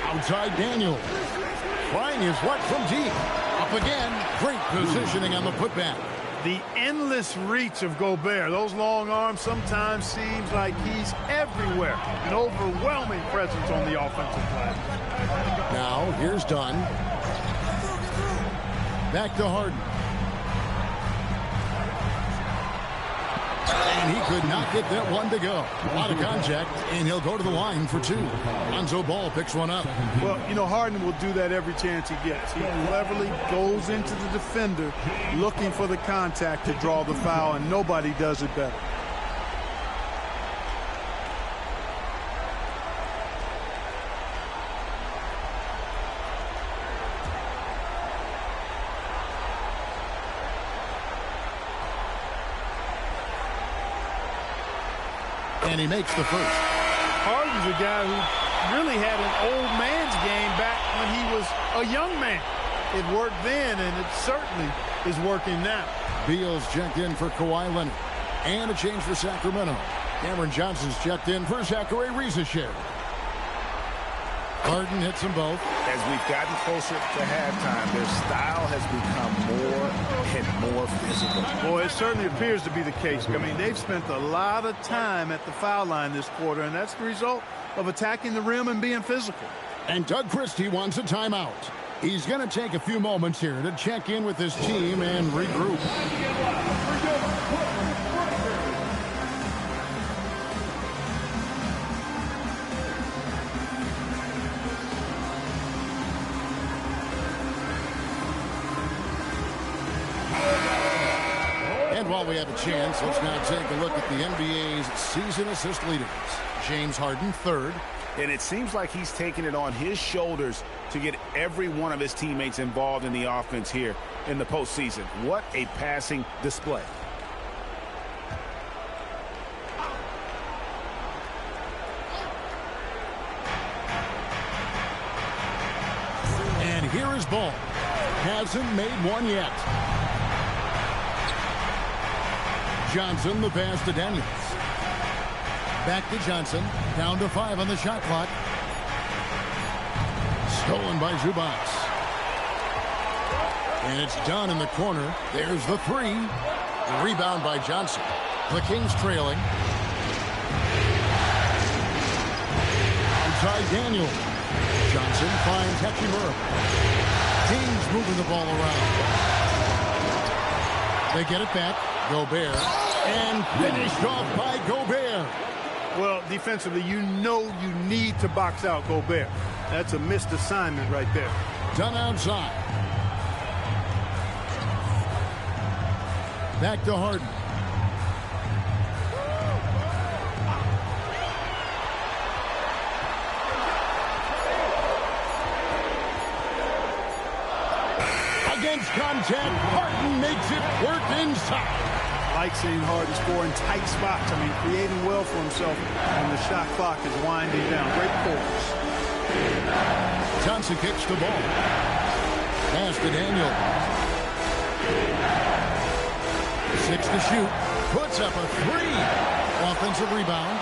Outside Daniels. Trying his luck from deep. Up again. Great positioning on the putback. The endless reach of Gobert. Those long arms sometimes seems like he's everywhere. An overwhelming presence on the offensive glass. Now, here's Dunn. Back to Harden. And he could not get that one to go. A lot of contact, and he'll go to the line for 2. Lonzo Ball picks one up. Well, you know, Harden will do that every chance he gets. He cleverly goes into the defender looking for the contact to draw the foul, and nobody does it better. And he makes the first. Harden's a guy who really had an old man's game back when he was a young man. It worked then, and it certainly is working now. Beal's checked in for Kawhi Leonard. And a change for Sacramento. Cameron Johnson's checked in for Zachary Reza Shea. Harden hits them both. As we've gotten closer to halftime, their style has become more and more physical. Boy, it certainly appears to be the case. I mean, they've spent a lot of time at the foul line this quarter, and that's the result of attacking the rim and being physical. And Doug Christie wants a timeout. He's going to take a few moments here to check in with his team and regroup. And while we have a chance, let's now take a look at the NBA's season assist leaders. James Harden, 3rd. And it seems like he's taking it on his shoulders to get every one of his teammates involved in the offense here in the postseason. What a passing display. And here is Ball. Hasn't made one yet. Johnson, the pass to Daniels. Back to Johnson. Down to 5 on the shot clock. Stolen by Zubac. And it's done in the corner. There's the 3. The rebound by Johnson. The Kings trailing. Outside Daniel. Johnson finds Hachimura. Kings moving the ball around. They get it back. Gobert, and finished off by Gobert. Well, defensively, you know you need to box out Gobert. That's a missed assignment right there. Done outside. Back to Harden. Against contact, Harden makes it work inside. I like seeing Harden score in tight spots. I mean, creating well for himself when the shot clock is winding down. Great force. Johnson kicks the ball. Pass to Daniel. 6 to shoot. Puts up a 3. Offensive rebound.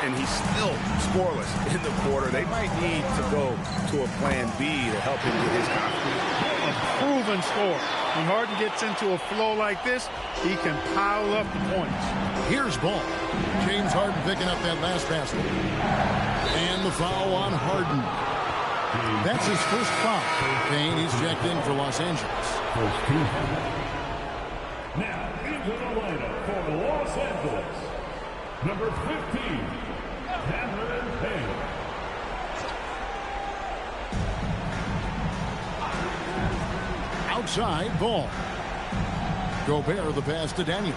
And he's still scoreless in the quarter. They might need to go to a plan B to help him get his confidence. A proven score. When Harden gets into a flow like this, he can pile up the points. Here's ball. James Harden picking up that last basket. And the foul on Harden. That's his first foul. Payne, he's checked in for Los Angeles. Now into the lineup for Los Angeles, number 15, Cameron Payne. Outside ball. Gobert the pass to Daniels.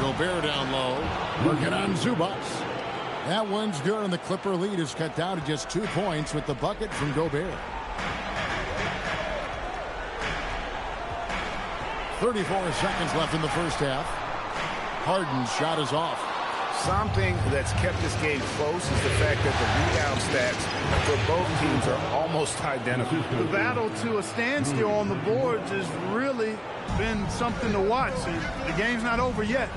Gobert down low. Working on Zubac. That one's good, and the Clipper lead is cut down to just 2 points with the bucket from Gobert. 34 seconds left in the first half. Harden's shot is off. Something that's kept this game close is the fact that the rebound stats for both teams are almost identical. The battle to a standstill on the boards has really been something to watch. And the game's not over yet.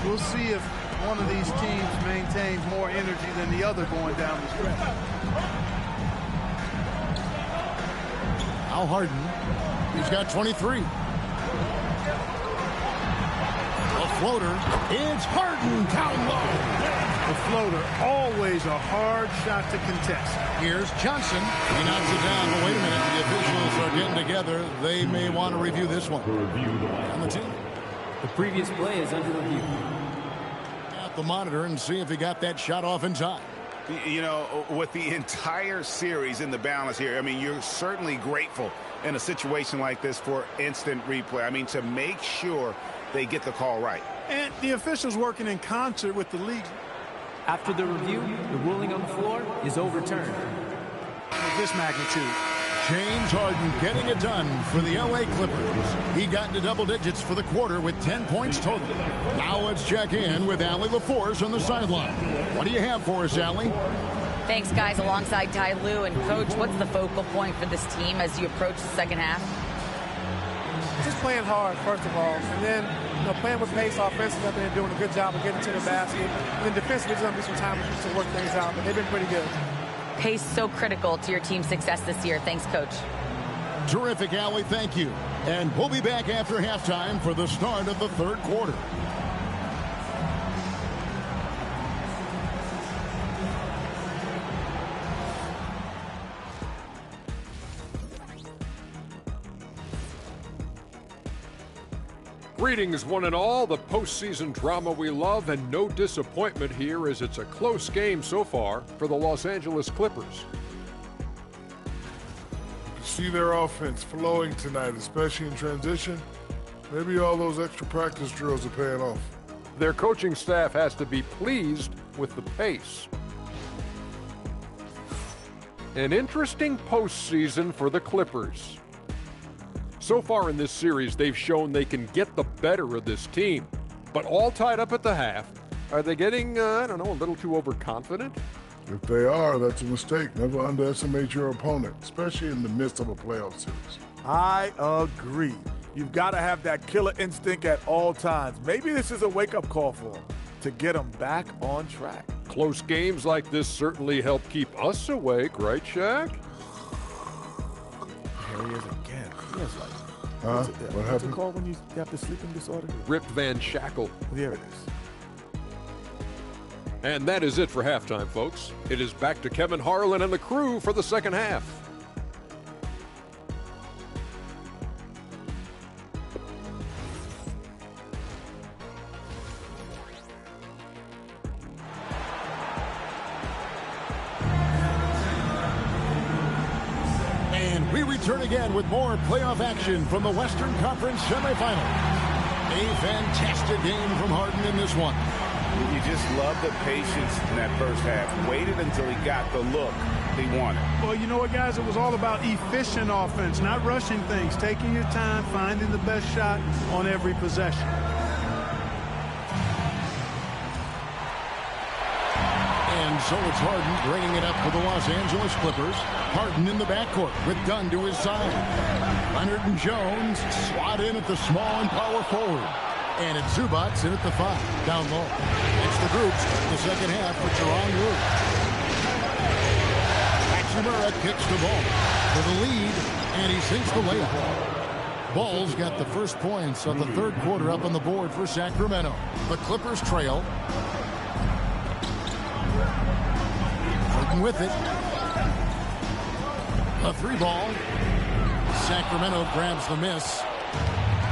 We'll see if one of these teams maintains more energy than the other going down the stretch. Al Harden, he's got 23. Floater. It's Harden down low. The floater, always a hard shot to contest. Here's Johnson. He knocks it down. But wait a minute. The officials are getting together. They may want to review this one. On the team. The previous play is under review. At the monitor and see if he got that shot off in time. You know, with the entire series in the balance here, I mean, you're certainly grateful in a situation like this for instant replay. I mean, to make sure they get the call right. And the officials working in concert with the league. After the review, the ruling on the floor is overturned. Of this magnitude. James Harden getting it done for the LA Clippers. He got into double digits for the quarter with 10 points total. Now let's check in with Allie LaForce on the sideline. What do you have for us, Allie? Thanks, guys. Alongside Ty Lue and Coach, what's the focal point for this team as you approach the second half? Just playing hard, first of all, and then playing with pace offensively. They've been doing a good job of getting to the basket. And then defensively, there's going to be some time to work things out, but they've been pretty good. Pace so critical to your team's success this year. Thanks, Coach. Terrific, Allie. Thank you. And we'll be back after halftime for the start of the third quarter. Greetings, one and all. The postseason drama we love, and no disappointment here as it's a close game so far for the Los Angeles Clippers. You see their offense flowing tonight, especially in transition. Maybe all those extra practice drills are paying off. Their coaching staff has to be pleased with the pace. An interesting postseason for the Clippers. So far in this series, they've shown they can get the better of this team, but all tied up at the half. Are they getting, I don't know, a little too overconfident? If they are, that's a mistake. Never underestimate your opponent, especially in the midst of a playoff series. I agree. You've got to have that killer instinct at all times. Maybe this is a wake-up call for them to get them back on track. Close games like this certainly help keep us awake, right, Shaq? Here he is again. He has like, what happened? What's it called when you have the sleeping disorder? Rip Van Shackle. There it is. And that is it for halftime, folks. It is back to Kevin Harlan and the crew for the second half. return again with more playoff action from the Western Conference semifinals. A fantastic game from Harden in this one. You just love the patience in that first half. Waited until he got the look he wanted. Well, you know what, guys? It was all about efficient offense, not rushing things, taking your time, finding the best shot on every possession. And so it's Harden bringing it up for the Los Angeles Clippers. Harden in the backcourt with Dunn to his side. Leonard and Jones slot in at the small and power forward. And it's Zubac in at the 5, down low. It's the groups in the second half for Tyronn Lue. Hachimura kicks the ball for the lead, and he sinks the layup. Ball's got the first points of the third quarter up on the board for Sacramento. The Clippers trail. Harden with it. A 3-ball. Sacramento grabs the miss.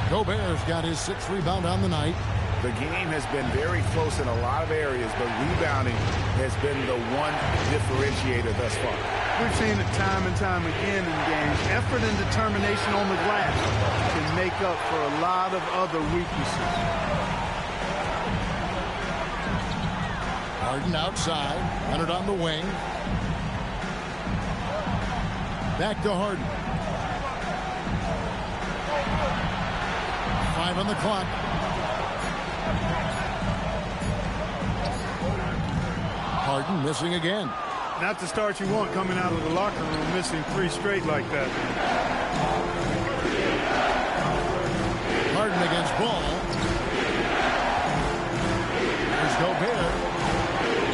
Gobert's got his 6th rebound on the night. The game has been very close in a lot of areas, but rebounding has been the one differentiator thus far. We've seen it time and time again in games. Effort and determination on the glass can make up for a lot of other weaknesses. Harden outside. Leonard on the wing. Back to Harden. 5 on the clock. Harden missing again. Not the start you want coming out of the locker room, missing 3 straight like that. Harden against Ball. There's Gobert.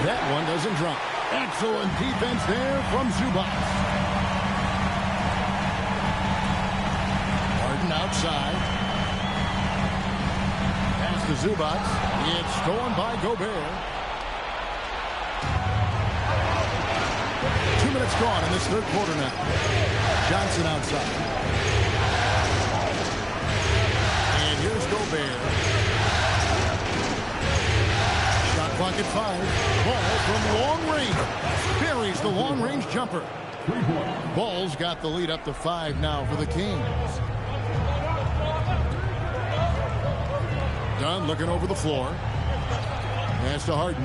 That one doesn't drop. Excellent defense there from Zubac. Outside. Pass to Zubac. It's stolen by Gobert. 2 minutes gone in this third quarter now. Johnson outside. And here's Gobert. Shot clock at 5. Ball from long range. Buries the long-range jumper. Ball's got the lead up to 5 now for the Kings. Dunn looking over the floor. Pass to Harden.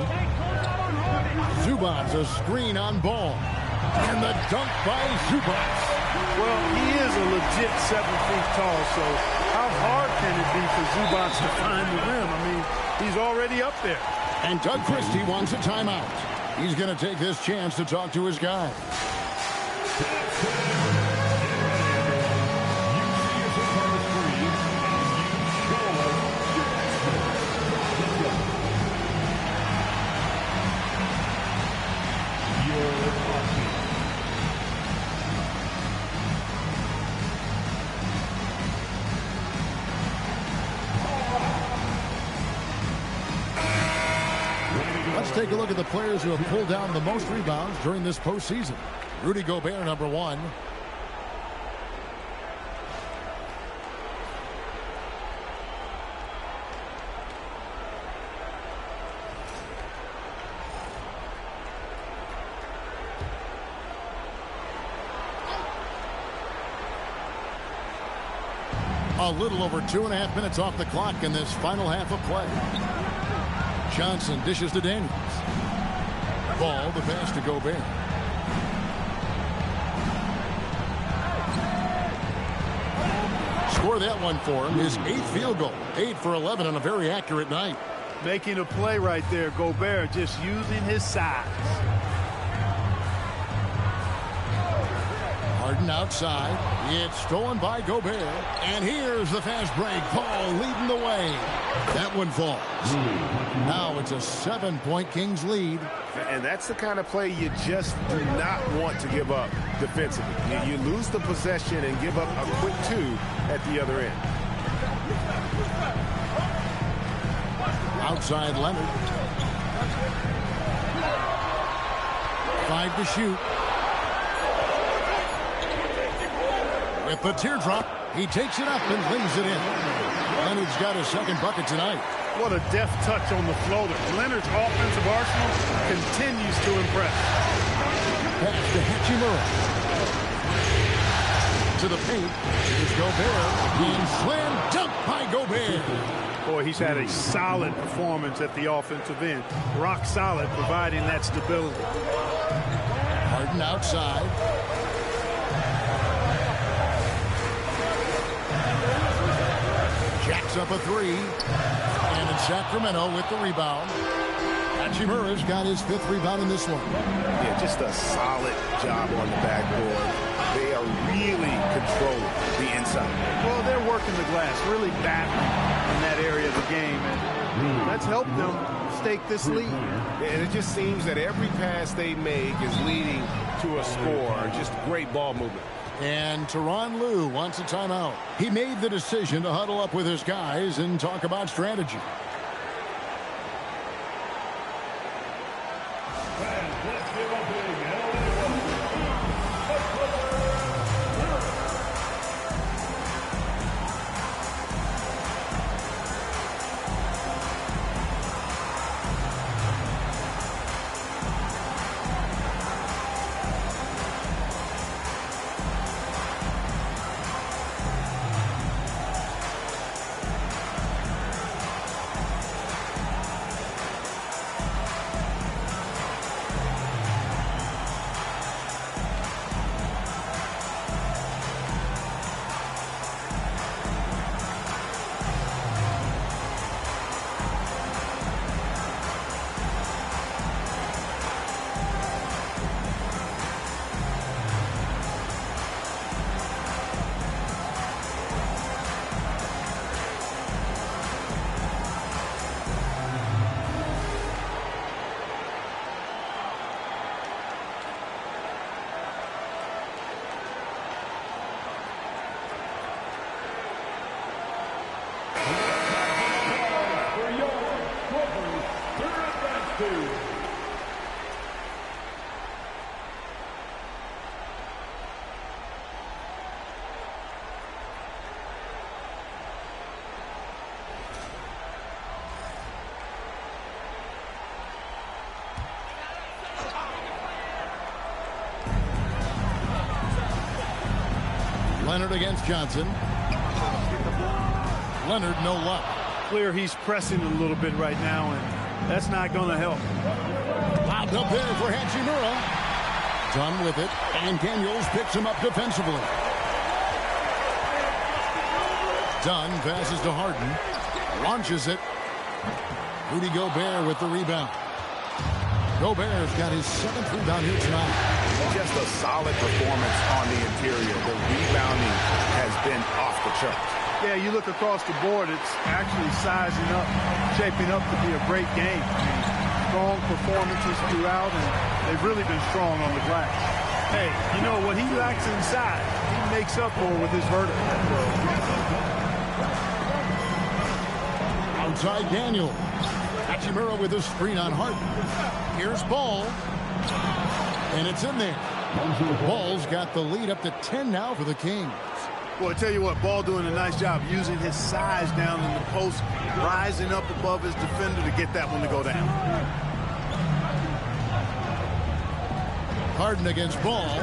Zubac, a screen on Ball. And the dunk by Zubac. Well, he is a legit 7 feet tall, so how hard can it be for Zubac to find the rim? I mean, he's already up there. And Doug Christie wants a timeout. He's going to take this chance to talk to his guys. Take a look at the players who have pulled down the most rebounds during this postseason. Rudy Gobert, number 1. A little over 2.5 minutes off the clock in this final half of play. Johnson dishes to Daniels. Ball, the pass to Gobert. Score that one for him. His 8th field goal. 8 for 11 on a very accurate night. Making a play right there. Gobert just using his size. Harden outside. It's stolen by Gobert. And here's the fast break. Paul leading the way. That one falls. Now it's a 7-point Kings lead. And that's the kind of play you just do not want to give up defensively. You lose the possession and give up a quick 2 at the other end. Outside Leonard. 5 to shoot. With the teardrop, he takes it up and lays it in. Leonard's got his 2nd bucket tonight. What a deft touch on the floater. Leonard's offensive arsenal continues to impress. Pass to Hachimura. To the paint. Here's Gobert. And slam dunk by Gobert. Boy, he's had a solid performance at the offensive end. Rock solid, providing that stability. Harden outside. Jacks up a three. And it's Sacramento with the rebound. Hachimura's got his 5th rebound in this one. Yeah, just a solid job on the backboard. They are really controlling the inside. Well, they're working the glass, really battling in that area of the game. And that's helped them stake this lead. And it just seems that every pass they make is leading to a score. Just great ball movement. And Tyronn Lue wants a timeout. He made the decision to huddle up with his guys and talk about strategy. Leonard against Johnson. Leonard, no luck. Clear he's pressing a little bit right now, and that's not going to help. Lobbed up there for Hachimura. Done with it, and Daniels picks him up defensively. Dunn passes to Harden. Launches it. Rudy Gobert with the rebound. Gobert's got his 7th rebound here tonight. Just a solid performance on the interior. The rebounding has been off the charts. Yeah, you look across the board, it's actually sizing up, shaping up to be a great game. I mean, strong performances throughout, and they've really been strong on the glass. Hey, you know, what he lacks inside, he makes up for with his vertical. Outside Daniel. Hachimura with a screen on Harden. Here's Ball. And it's in there. Ball's got the lead up to 10 now for the Kings. Well, I tell you what, Ball doing a nice job using his size down in the post, rising up above his defender to get that one to go down. Harden against Ball.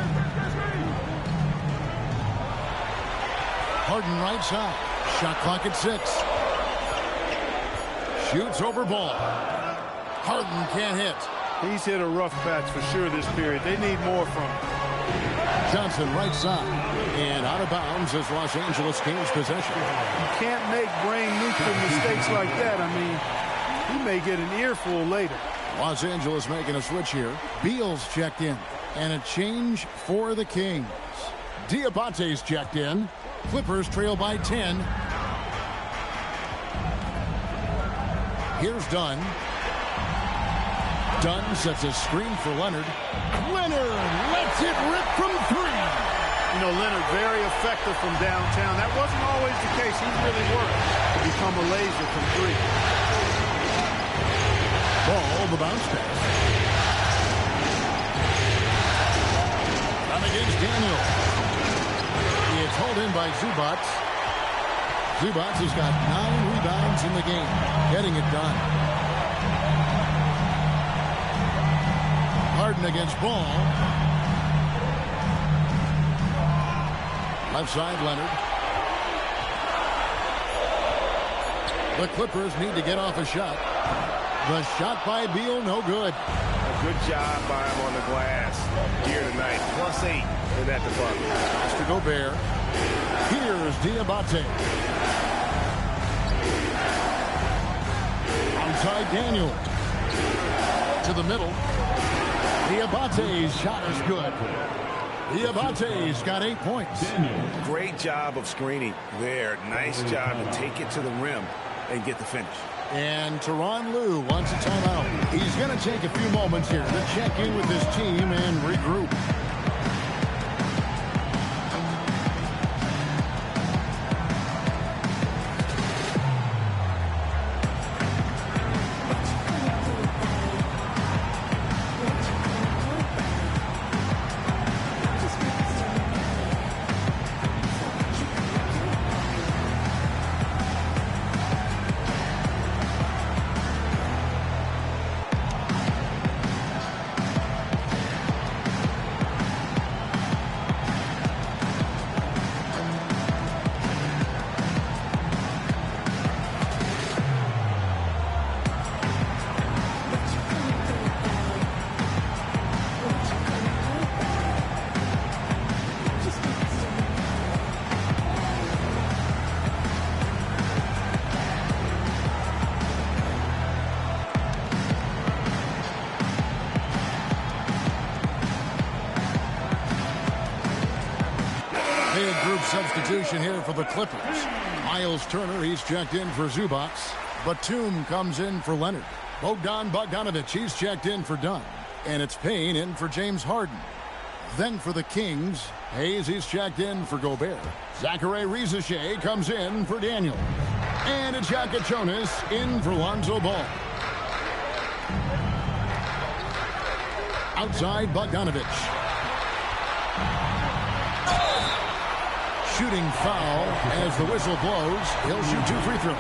Harden right side. Shot clock at 6. Shoots over Ball. Harden can't hit. He's hit a rough patch for sure this period. They need more from him. Johnson right side. And out of bounds is Los Angeles Kings possession. You can't make brain-neutral mistakes like that. I mean, he may get an earful later. Los Angeles making a switch here. Beal's checked in. And a change for the Kings. Diabate's checked in. Clippers trail by 10. Here's Dunn. Dunn sets a screen for Leonard. Leonard lets it rip from 3. You know, Leonard very effective from downtown. That wasn't always the case. He's really worked to become a laser from 3. Ball, the bounce pass. Up against Daniel. It's hauled in by Zubac. Zubac has got 9 rebounds in the game. Getting it done. Harden against Ball. Left side, Leonard. The Clippers need to get off a shot. The shot by Beal, no good. A good job by him on the glass here tonight. +8 in that department. Pass to Gobert. Here's Diabate. Outside Daniel. To the middle. Diabate's shot is good. Diabate's got 8 points. Great job of screening there. Nice job to take it to the rim and get the finish. And Tyronn Lue wants a timeout. He's going to take a few moments here to check in with his team and regroup. Substitution here for the Clippers. Miles Turner, he's checked in for Zubac. Batum comes in for Leonard. Bogdan Bogdanovic, he's checked in for Dunn. And it's Payne in for James Harden. Then for the Kings, Hayes, he's checked in for Gobert. Zachary Rizachet comes in for Daniel. And it's Jaka Jonas in for Lonzo Ball. Outside Bogdanovic. Shooting foul as the whistle blows. He'll shoot 2 free throws.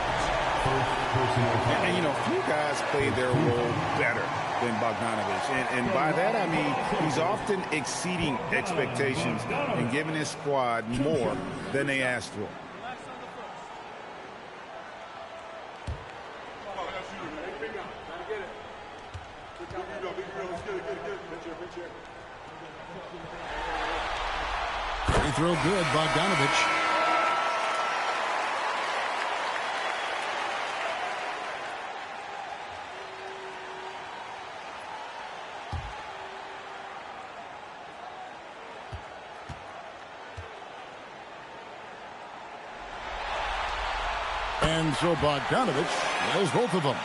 And you know, few guys play their role better than Bogdanovic. And by that, I mean, he's often exceeding expectations and giving his squad more than they asked for. Free throw good, Bogdanovic. And so Bogdanovic knows both of them.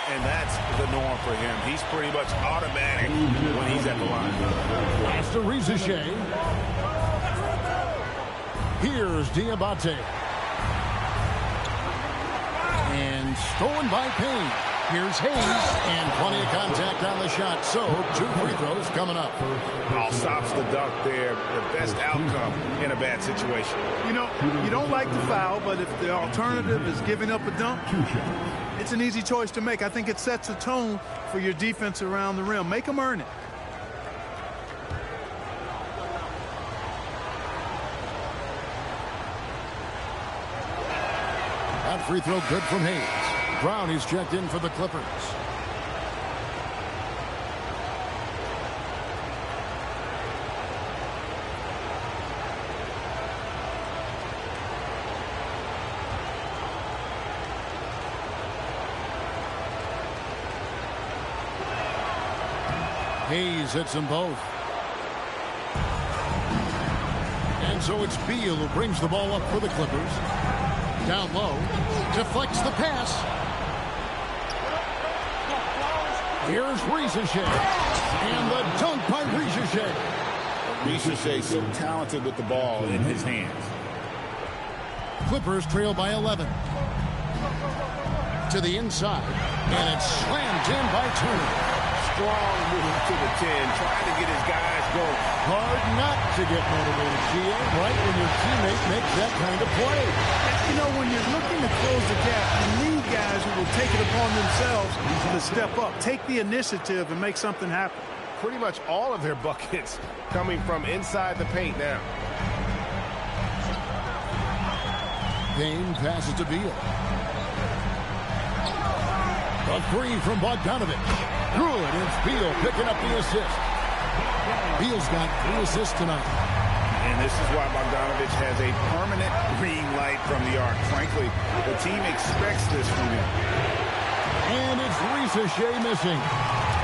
And that's the norm for him. He's pretty much automatic when he's at the line. Pass to Rizachet. Here's Diabate. And stolen by Payne. Here's Hayes. And plenty of contact on the shot. So 2 free throws coming up. All stops the dunk there. The best outcome in a bad situation. You know, you don't like the foul, but if the alternative is giving up a dunk, it's an easy choice to make. I think it sets a tone for your defense around the rim. Make them earn it. That free throw good from Hayes. Brown, he's checked in for the Clippers. Hayes hits them both. And so it's Beal who brings the ball up for the Clippers. Down low. Deflects the pass. Here's Rizachet. And the dunk by Rizachet. Rizachet so talented with the ball in his hands. Clippers trail by 11. To the inside. And it's slammed in by Turner. Strong move to the 10, trying to get his guys going. Hard not to get motivated, GA, right when your teammate makes that kind of play. You know, when you're looking to close the gap, you need guys who will take it upon themselves to step up, take the initiative, and make something happen. Pretty much all of their buckets coming from inside the paint now. Payne passes to Beal. A three from Bogdanovich. Good. It's Beal picking up the assist. Beal's got 3 assists tonight. And this is why Bogdanovich has a permanent green light from the arc. Frankly, the team expects this from him. And it's Risacher missing.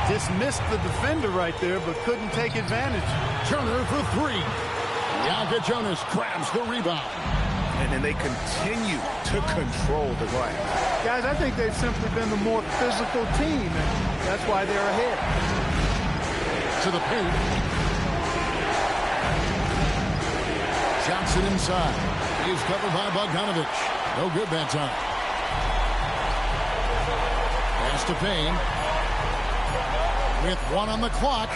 Just missed the defender right there, but couldn't take advantage. Turner for 3. Jonas grabs the rebound. And then they continue to control the glass. Guys, I think they've simply been the more physical team, and that's why they're ahead. To the paint. Johnson inside. He's covered by Bogdanovich. No good that time. Pass to Payne. With 1 on the clock.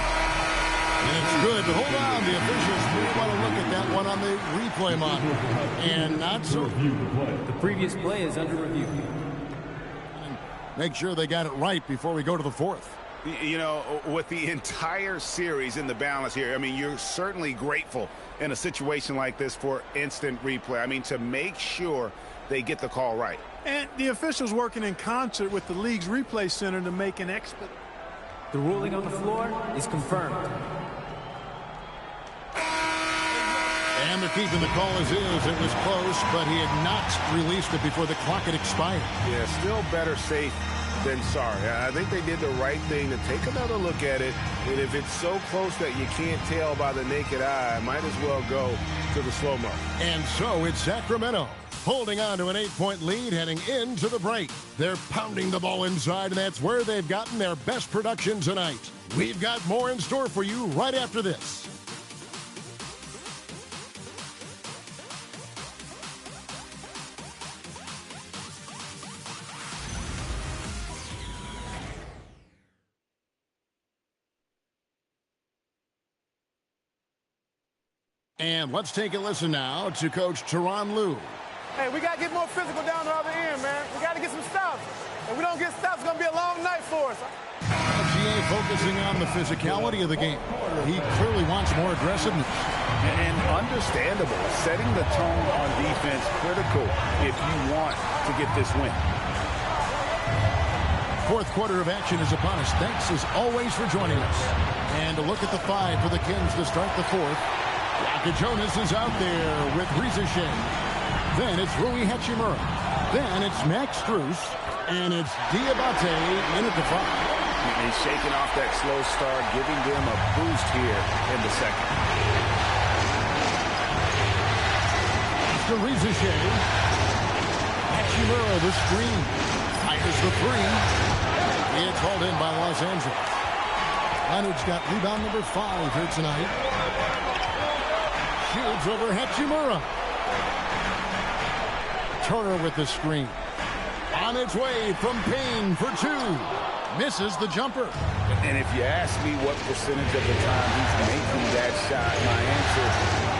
And it's good, but hold on. The officials may want to look at that one on the replay monitor. And not so. The previous play is under review. Make sure they got it right before we go to the 4th. You know, with the entire series in the balance here, I mean, you're certainly grateful in a situation like this for instant replay. I mean, to make sure they get the call right. And the officials working in concert with the league's replay center to make an expert. The ruling on the floor is confirmed. And they're keeping the call as is. It was close, but he had not released it before the clock had expired. Yeah, still better safe than sorry. I think they did the right thing to take another look at it. And if it's so close that you can't tell by the naked eye, might as well go to the slow-mo. And so it's Sacramento holding on to an 8-point lead heading into the break. They're pounding the ball inside, and that's where they've gotten their best production tonight. We've got more in store for you right after this. And let's take a listen now to Coach Tyronn Lue. Hey, we got to get more physical down the other end, man. We got to get some stops. If we don't get stops, it's going to be a long night for us. LGA focusing on the physicality of the game. He clearly wants more aggressiveness. And understandable. Setting the tone on defense critical if you want to get this win. 4th quarter of action is upon us. Thanks as always for joining us. And a look at the 5 for the Kings to start the 4th. Jonas is out there with Risacher. Then it's Rui Hachimura. Then it's Max Strus. And it's Diabate in at the 5. And he's shaking off that slow start, giving them a boost here in the second. After Risacher, Hachimura the screen. Fires the 3. It's hauled in by Los Angeles. Leonard's got rebound number 5 here tonight. Shields over Hachimura. Turner with the screen. On its way from Payne for 2. Misses the jumper. And if you ask me what percentage of the time he's making that shot, my answer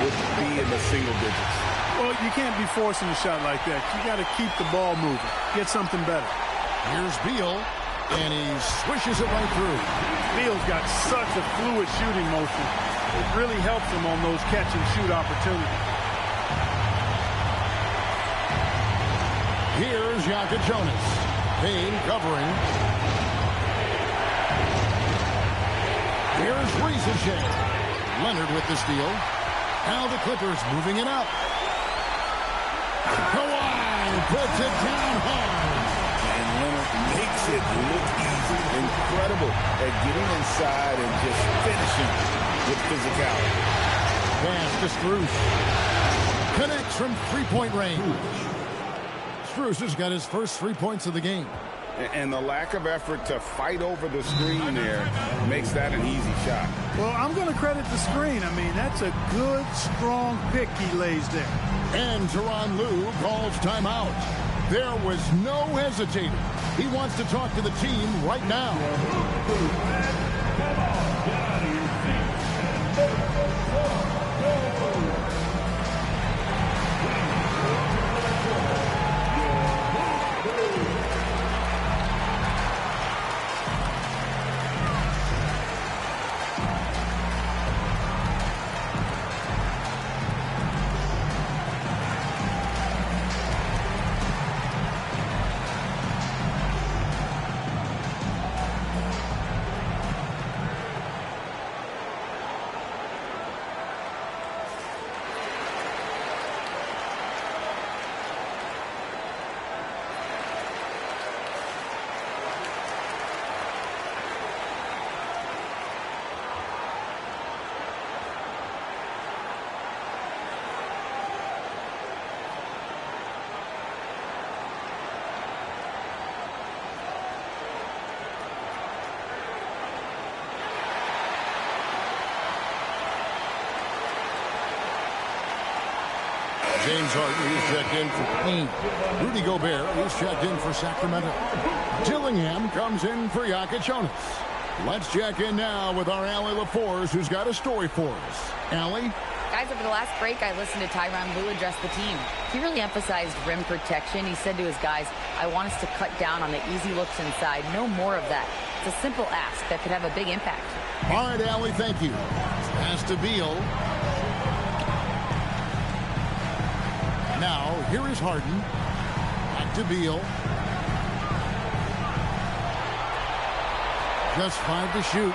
would be in the single digits. Well, you can't be forcing a shot like that. You got to keep the ball moving. Get something better. Here's Beal, and he swishes it right through. Beal's got such a fluid shooting motion. It really helps him on those catch-and-shoot opportunities. Here's Jonas. Payne covering. Here's Risacher. Leonard with the steal. Now the Clippers moving it up. Kawhi puts it down hard. And Leonard makes it look easy. Incredible at getting inside and just finishing with physicality. Pass to Strus. Connects from 3-point range. Strus has got his first 3 points of the game. And the lack of effort to fight over the screen there makes that an easy shot. Well, I'm going to credit the screen. I mean, that's a good, strong pick he lays there. And Tyronn Lue calls timeout. There was no hesitating. He wants to talk to the team right now. James Harden is checked in for Payne. Rudy Gobert is checked in for Sacramento. Dillingham comes in for Jokic Jonas. Let's check in now with our Allie LaForce, who's got a story for us. Allie? Guys, over the last break, I listened to Tyronn Lue address the team. He really emphasized rim protection. He said to his guys, I want us to cut down on the easy looks inside. No more of that. It's a simple ask that could have a big impact. All right, Allie, thank you. Pass to Beal. Now, here is Harden. Back to Beal. Just 5 to shoot.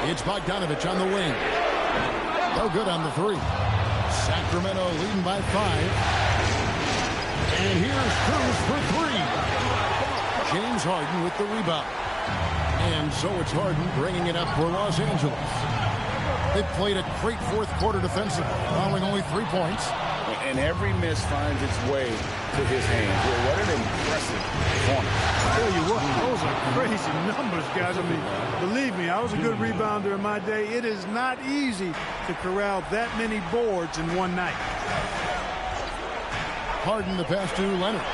It's Bogdanovich on the wing. No good on the 3. Sacramento leading by 5. And here's Cruz for 3. James Harden with the rebound. And so it's Harden bringing it up for Los Angeles. They played a great fourth quarter defensively, allowing only 3 points. And every miss finds its way to his hands. Well, what an impressive performance. I tell you what, those are crazy numbers, guys. I mean, believe me, I was a good rebounder in my day. It is not easy to corral that many boards in one night. Harden the pass to Leonard.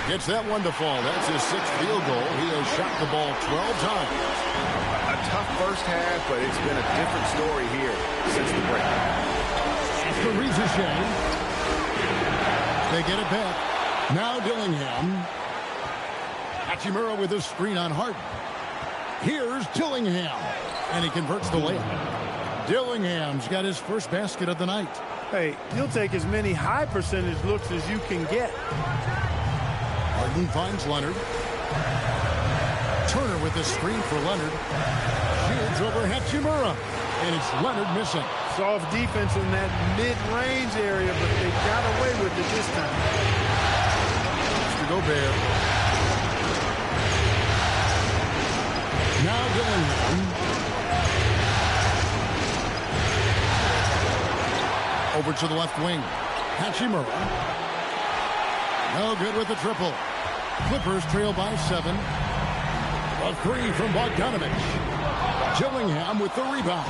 Gets that one to fall. That's his 6th field goal. He has shot the ball 12 times. A tough first half, but it's been a different story here since the break. After Ricochet. They get it back. Now Dillingham. Hachimura with a screen on Harden. Here's Dillingham. And he converts the layup. Dillingham's got his first basket of the night. Hey, he'll take as many high percentage looks as you can get. Harden finds Leonard. Turner with the screen for Leonard. Shields over Hachimura. And it's Leonard missing. Soft defense in that mid-range area, but they got away with it this time. To Gobert. Now Dillingham. Over to the left wing. Hachimura. No good with the triple. Clippers trail by 7. A 3 from Bogdanovich. Dillingham with the rebound.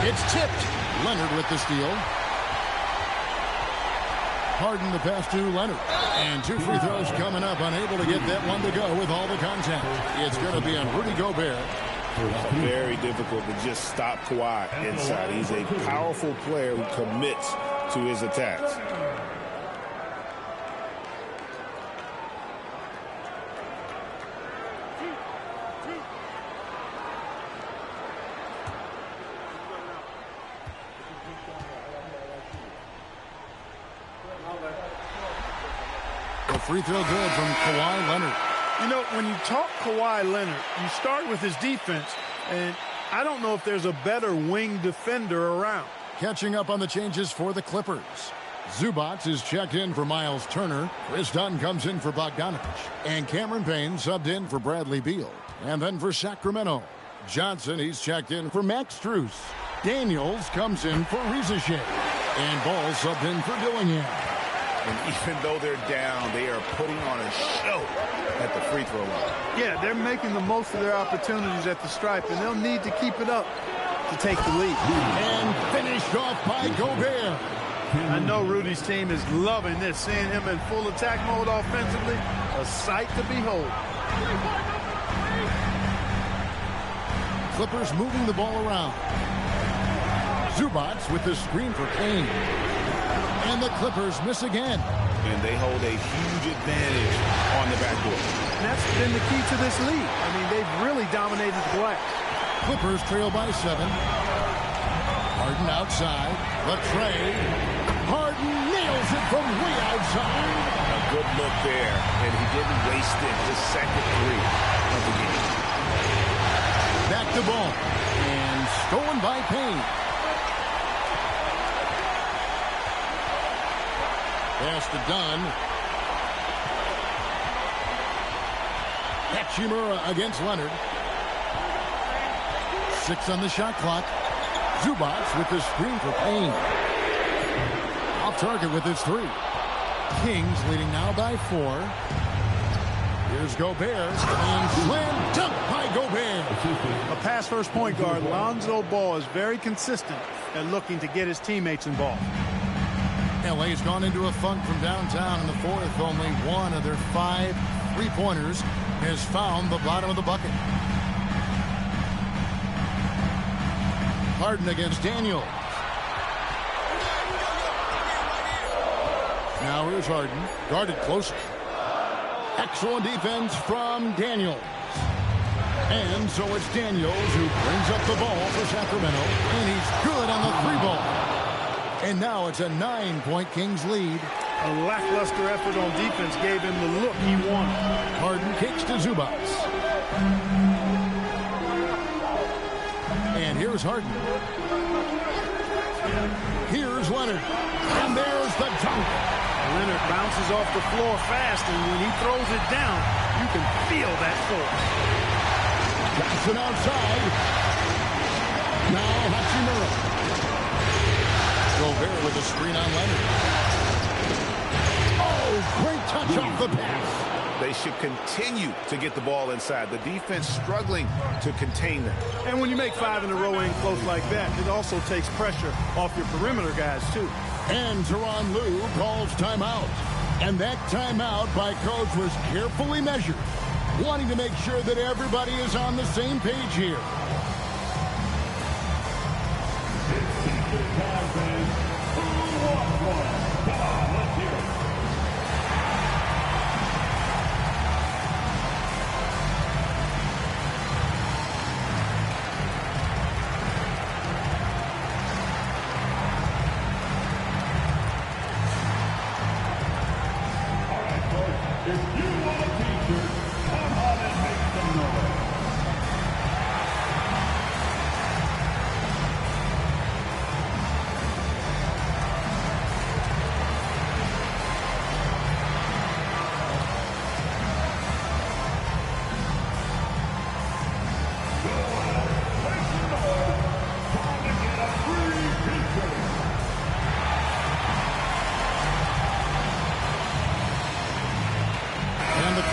It's tipped. Leonard with the steal. Harden the pass to Leonard. And 2 free throws coming up. Unable to get that one to go with all the contact. It's going to be on Rudy Gobert. Very difficult to just stop Kawhi inside. He's a powerful player who commits to his attacks. The free throw good from Kawhi Leonard. You know, when you talk Kawhi Leonard, you start with his defense, and I don't know if there's a better wing defender around. Catching up on the changes for the Clippers. Zubac is checked in for Miles Turner. Chris Dunn comes in for Bogdanovich. And Cameron Payne subbed in for Bradley Beal. And then for Sacramento, Johnson, he's checked in for Max Strus. Daniels comes in for Ricochet. And Ball subbed in for Dillingham. And even though they're down, they are putting on a show at the free throw line. Yeah, they're making the most of their opportunities at the stripe, and they'll need to keep it up to take the lead. And finished off by Gobert. I know Rudy's team is loving this, seeing him in full attack mode offensively. A sight to behold. Clippers moving the ball around. Zubac with the screen for Payne. And the Clippers miss again. And they hold a huge advantage on the backboard. And that's been the key to this league. I mean, they've really dominated the glass. Clippers trail by 7. Harden outside. The tray. Harden nails it from way outside. A good look there, and he didn't waste it. Just second 3 of the game. Back to ball. And stolen by Payne. Pass to Dunn. Hachimura against Leonard. 6 on the shot clock. Zubac with the screen for Payne. Off target with his 3. Kings leading now by 4. Here's Gobert, and slam dunk by Gobert. A pass-first point guard, Lonzo Ball, is very consistent at looking to get his teammates involved. LA's gone into a funk from downtown in the fourth. Only one of their 5 3-pointers has found the bottom of the bucket. Harden against Daniels. Now here's Harden, guarded closer. Excellent defense from Daniels. And so it's Daniels who brings up the ball for Sacramento, and he's good on the 3-ball. And now it's a 9-point Kings lead. A lackluster effort on defense gave him the look he wanted. Harden kicks to Zubac. And here's Harden. Here's Leonard. And there's the dunk. Leonard bounces off the floor fast, and when he throws it down, you can feel that force. Johnson outside. Now Hachimura. Gobert with a screen on Leonard. Oh, great touch off the pass. They should continue to get the ball inside. The defense struggling to contain them. And when you make 5 in a row in close like that, it also takes pressure off your perimeter guys, too. And Tyronn Lue calls timeout. And that timeout by coach was carefully measured, wanting to make sure that everybody is on the same page here.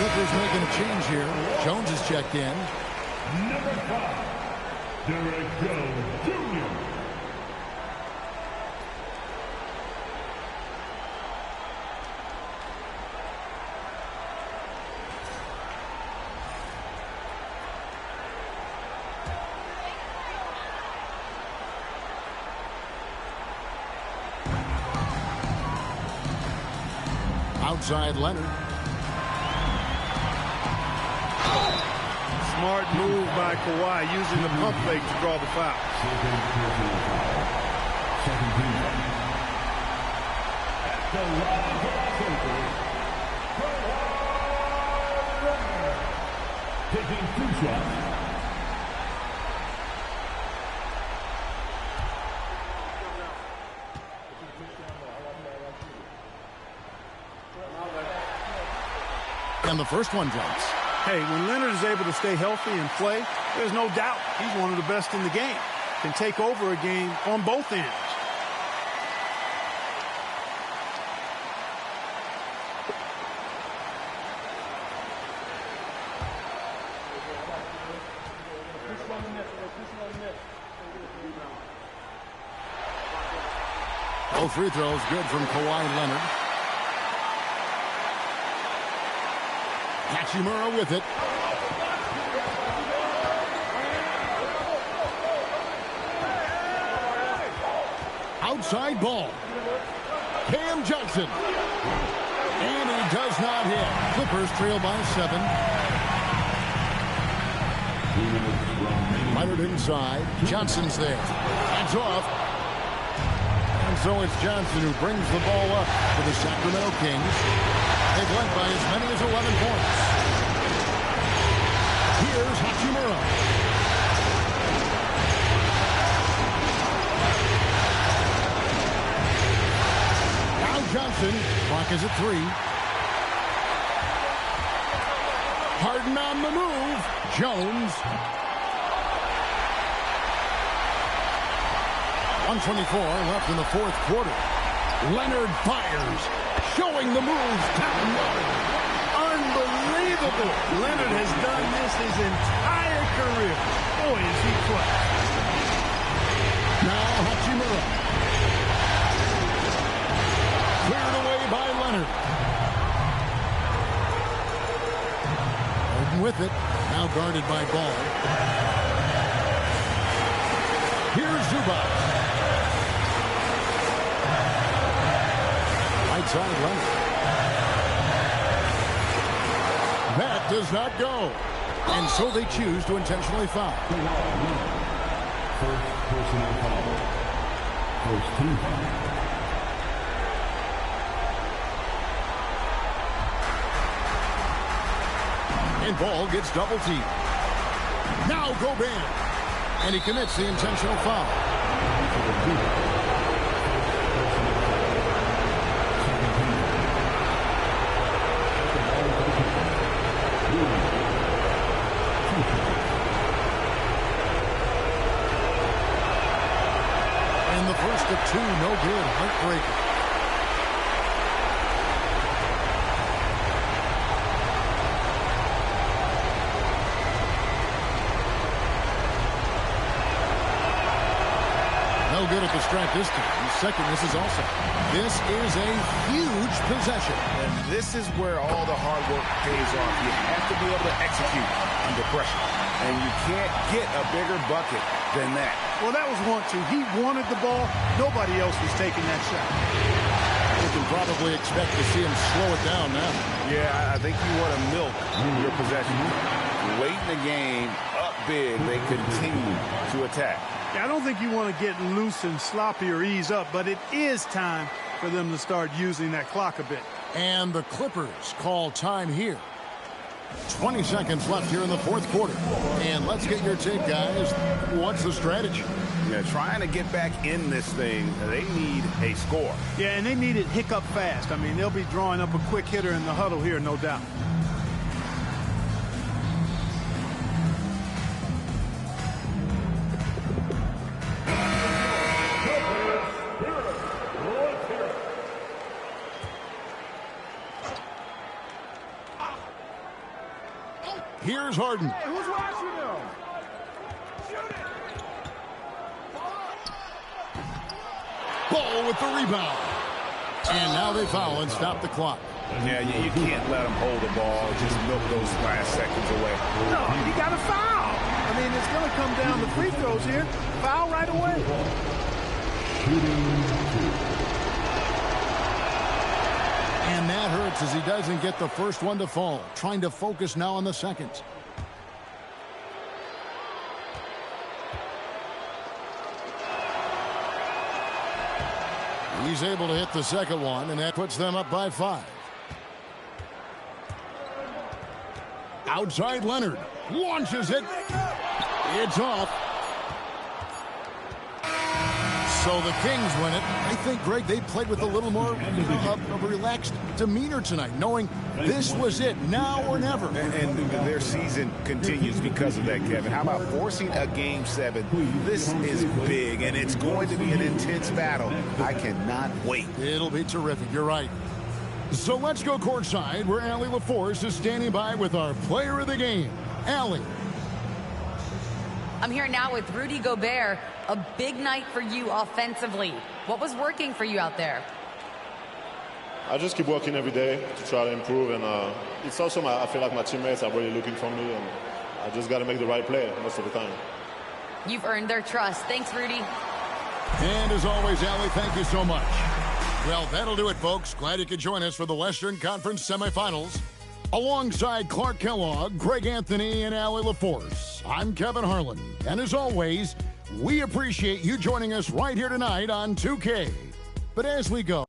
Clippers making a change here. Jones is checked in. Number 5, Derek Jones Jr. Outside Leonard. Smart move by Kawhi, using the pump fake to draw the foul. Taking 2 shots. And the first one drops. Hey, when Leonard is able to stay healthy and play, there's no doubt he's one of the best in the game. Can take over a game on both ends. Both free throws good from Kawhi Leonard. Hachimura with it. Outside ball. Cam Johnson. And he does not hit. Clippers trail by 7. Leonard inside. Johnson's there. Hands off. And so it's Johnson who brings the ball up for the Sacramento Kings. They've led by as many as 11 points. Here's Hachimura. Now Johnson. Clock is at 3. Harden on the move. Jones. 1:24 left in the fourth quarter. Leonard fires. Showing the moves down low. Unbelievable Unbelievable. Leonard has done this his entire career. Boy, is he clutch. Now Hachimura. Cleared away by Leonard. Harden with it. Now guarded by Ball. Here's Zubac. Right side Leonard. That does not go. And so they choose to intentionally foul. First personal foul. First team foul. And Ball gets double teamed. Now Gobert. And he commits the intentional foul. And the first of two, no good. Heartbreaker. No good at the strike this time. Second misses also. This is a huge possession. And this is where all the hard work pays off. You have to be able to execute under pressure. And you can't get a bigger bucket than that. Well, that was 1-2. He wanted the ball. Nobody else was taking that shot. You can probably expect to see him slow it down now. Yeah, I think you want to milk your possession. Late in the game, up big, they continue to attack. Yeah, I don't think you want to get loose and sloppy or ease up, but it is time for them to start using that clock a bit. And the Clippers call time here. 20 seconds left here in the fourth quarter. And let's get your take, guys. What's the strategy? Yeah, trying to get back in this thing, they need a score. Yeah, and they need it hiccup fast. I mean, they'll be drawing up a quick hitter in the huddle here, no doubt. Here's Harden. Hey, who's watching them? Ball with the rebound. And now they foul and stop the clock. Yeah, you can't let them hold the ball. Just milk those last seconds away. No, you got to foul. I mean, it's going to come down to free throws here. Foul right away. And that hurts as he doesn't get the first one to fall. Trying to focus now on the second. He's able to hit the second one, and that puts them up by 5. Outside Leonard. Launches it. It's off. So the Kings win it. I think, Greg, they played with a little more of a relaxed demeanor tonight, knowing this was it, now or never. And their season continues because of that, Kevin. How about forcing a Game 7? This is big, and it's going to be an intense battle. I cannot wait. It'll be terrific. You're right. So let's go courtside, where Allie LaForce is standing by with our player of the game. Allie. I'm here now with Rudy Gobert. A big night for you offensively. What was working for you out there? I just keep working every day to try to improve, and it's also I feel like my teammates are really looking for me, and I just got to make the right play most of the time. You've earned their trust. Thanks, Rudy. And as always, Allie, thank you so much. Well, that'll do it, folks. Glad you could join us for the Western Conference semifinals. Alongside Clark Kellogg, Greg Anthony, and Allie LaForce, I'm Kevin Harlan. And as always, we appreciate you joining us right here tonight on 2K. But as we go...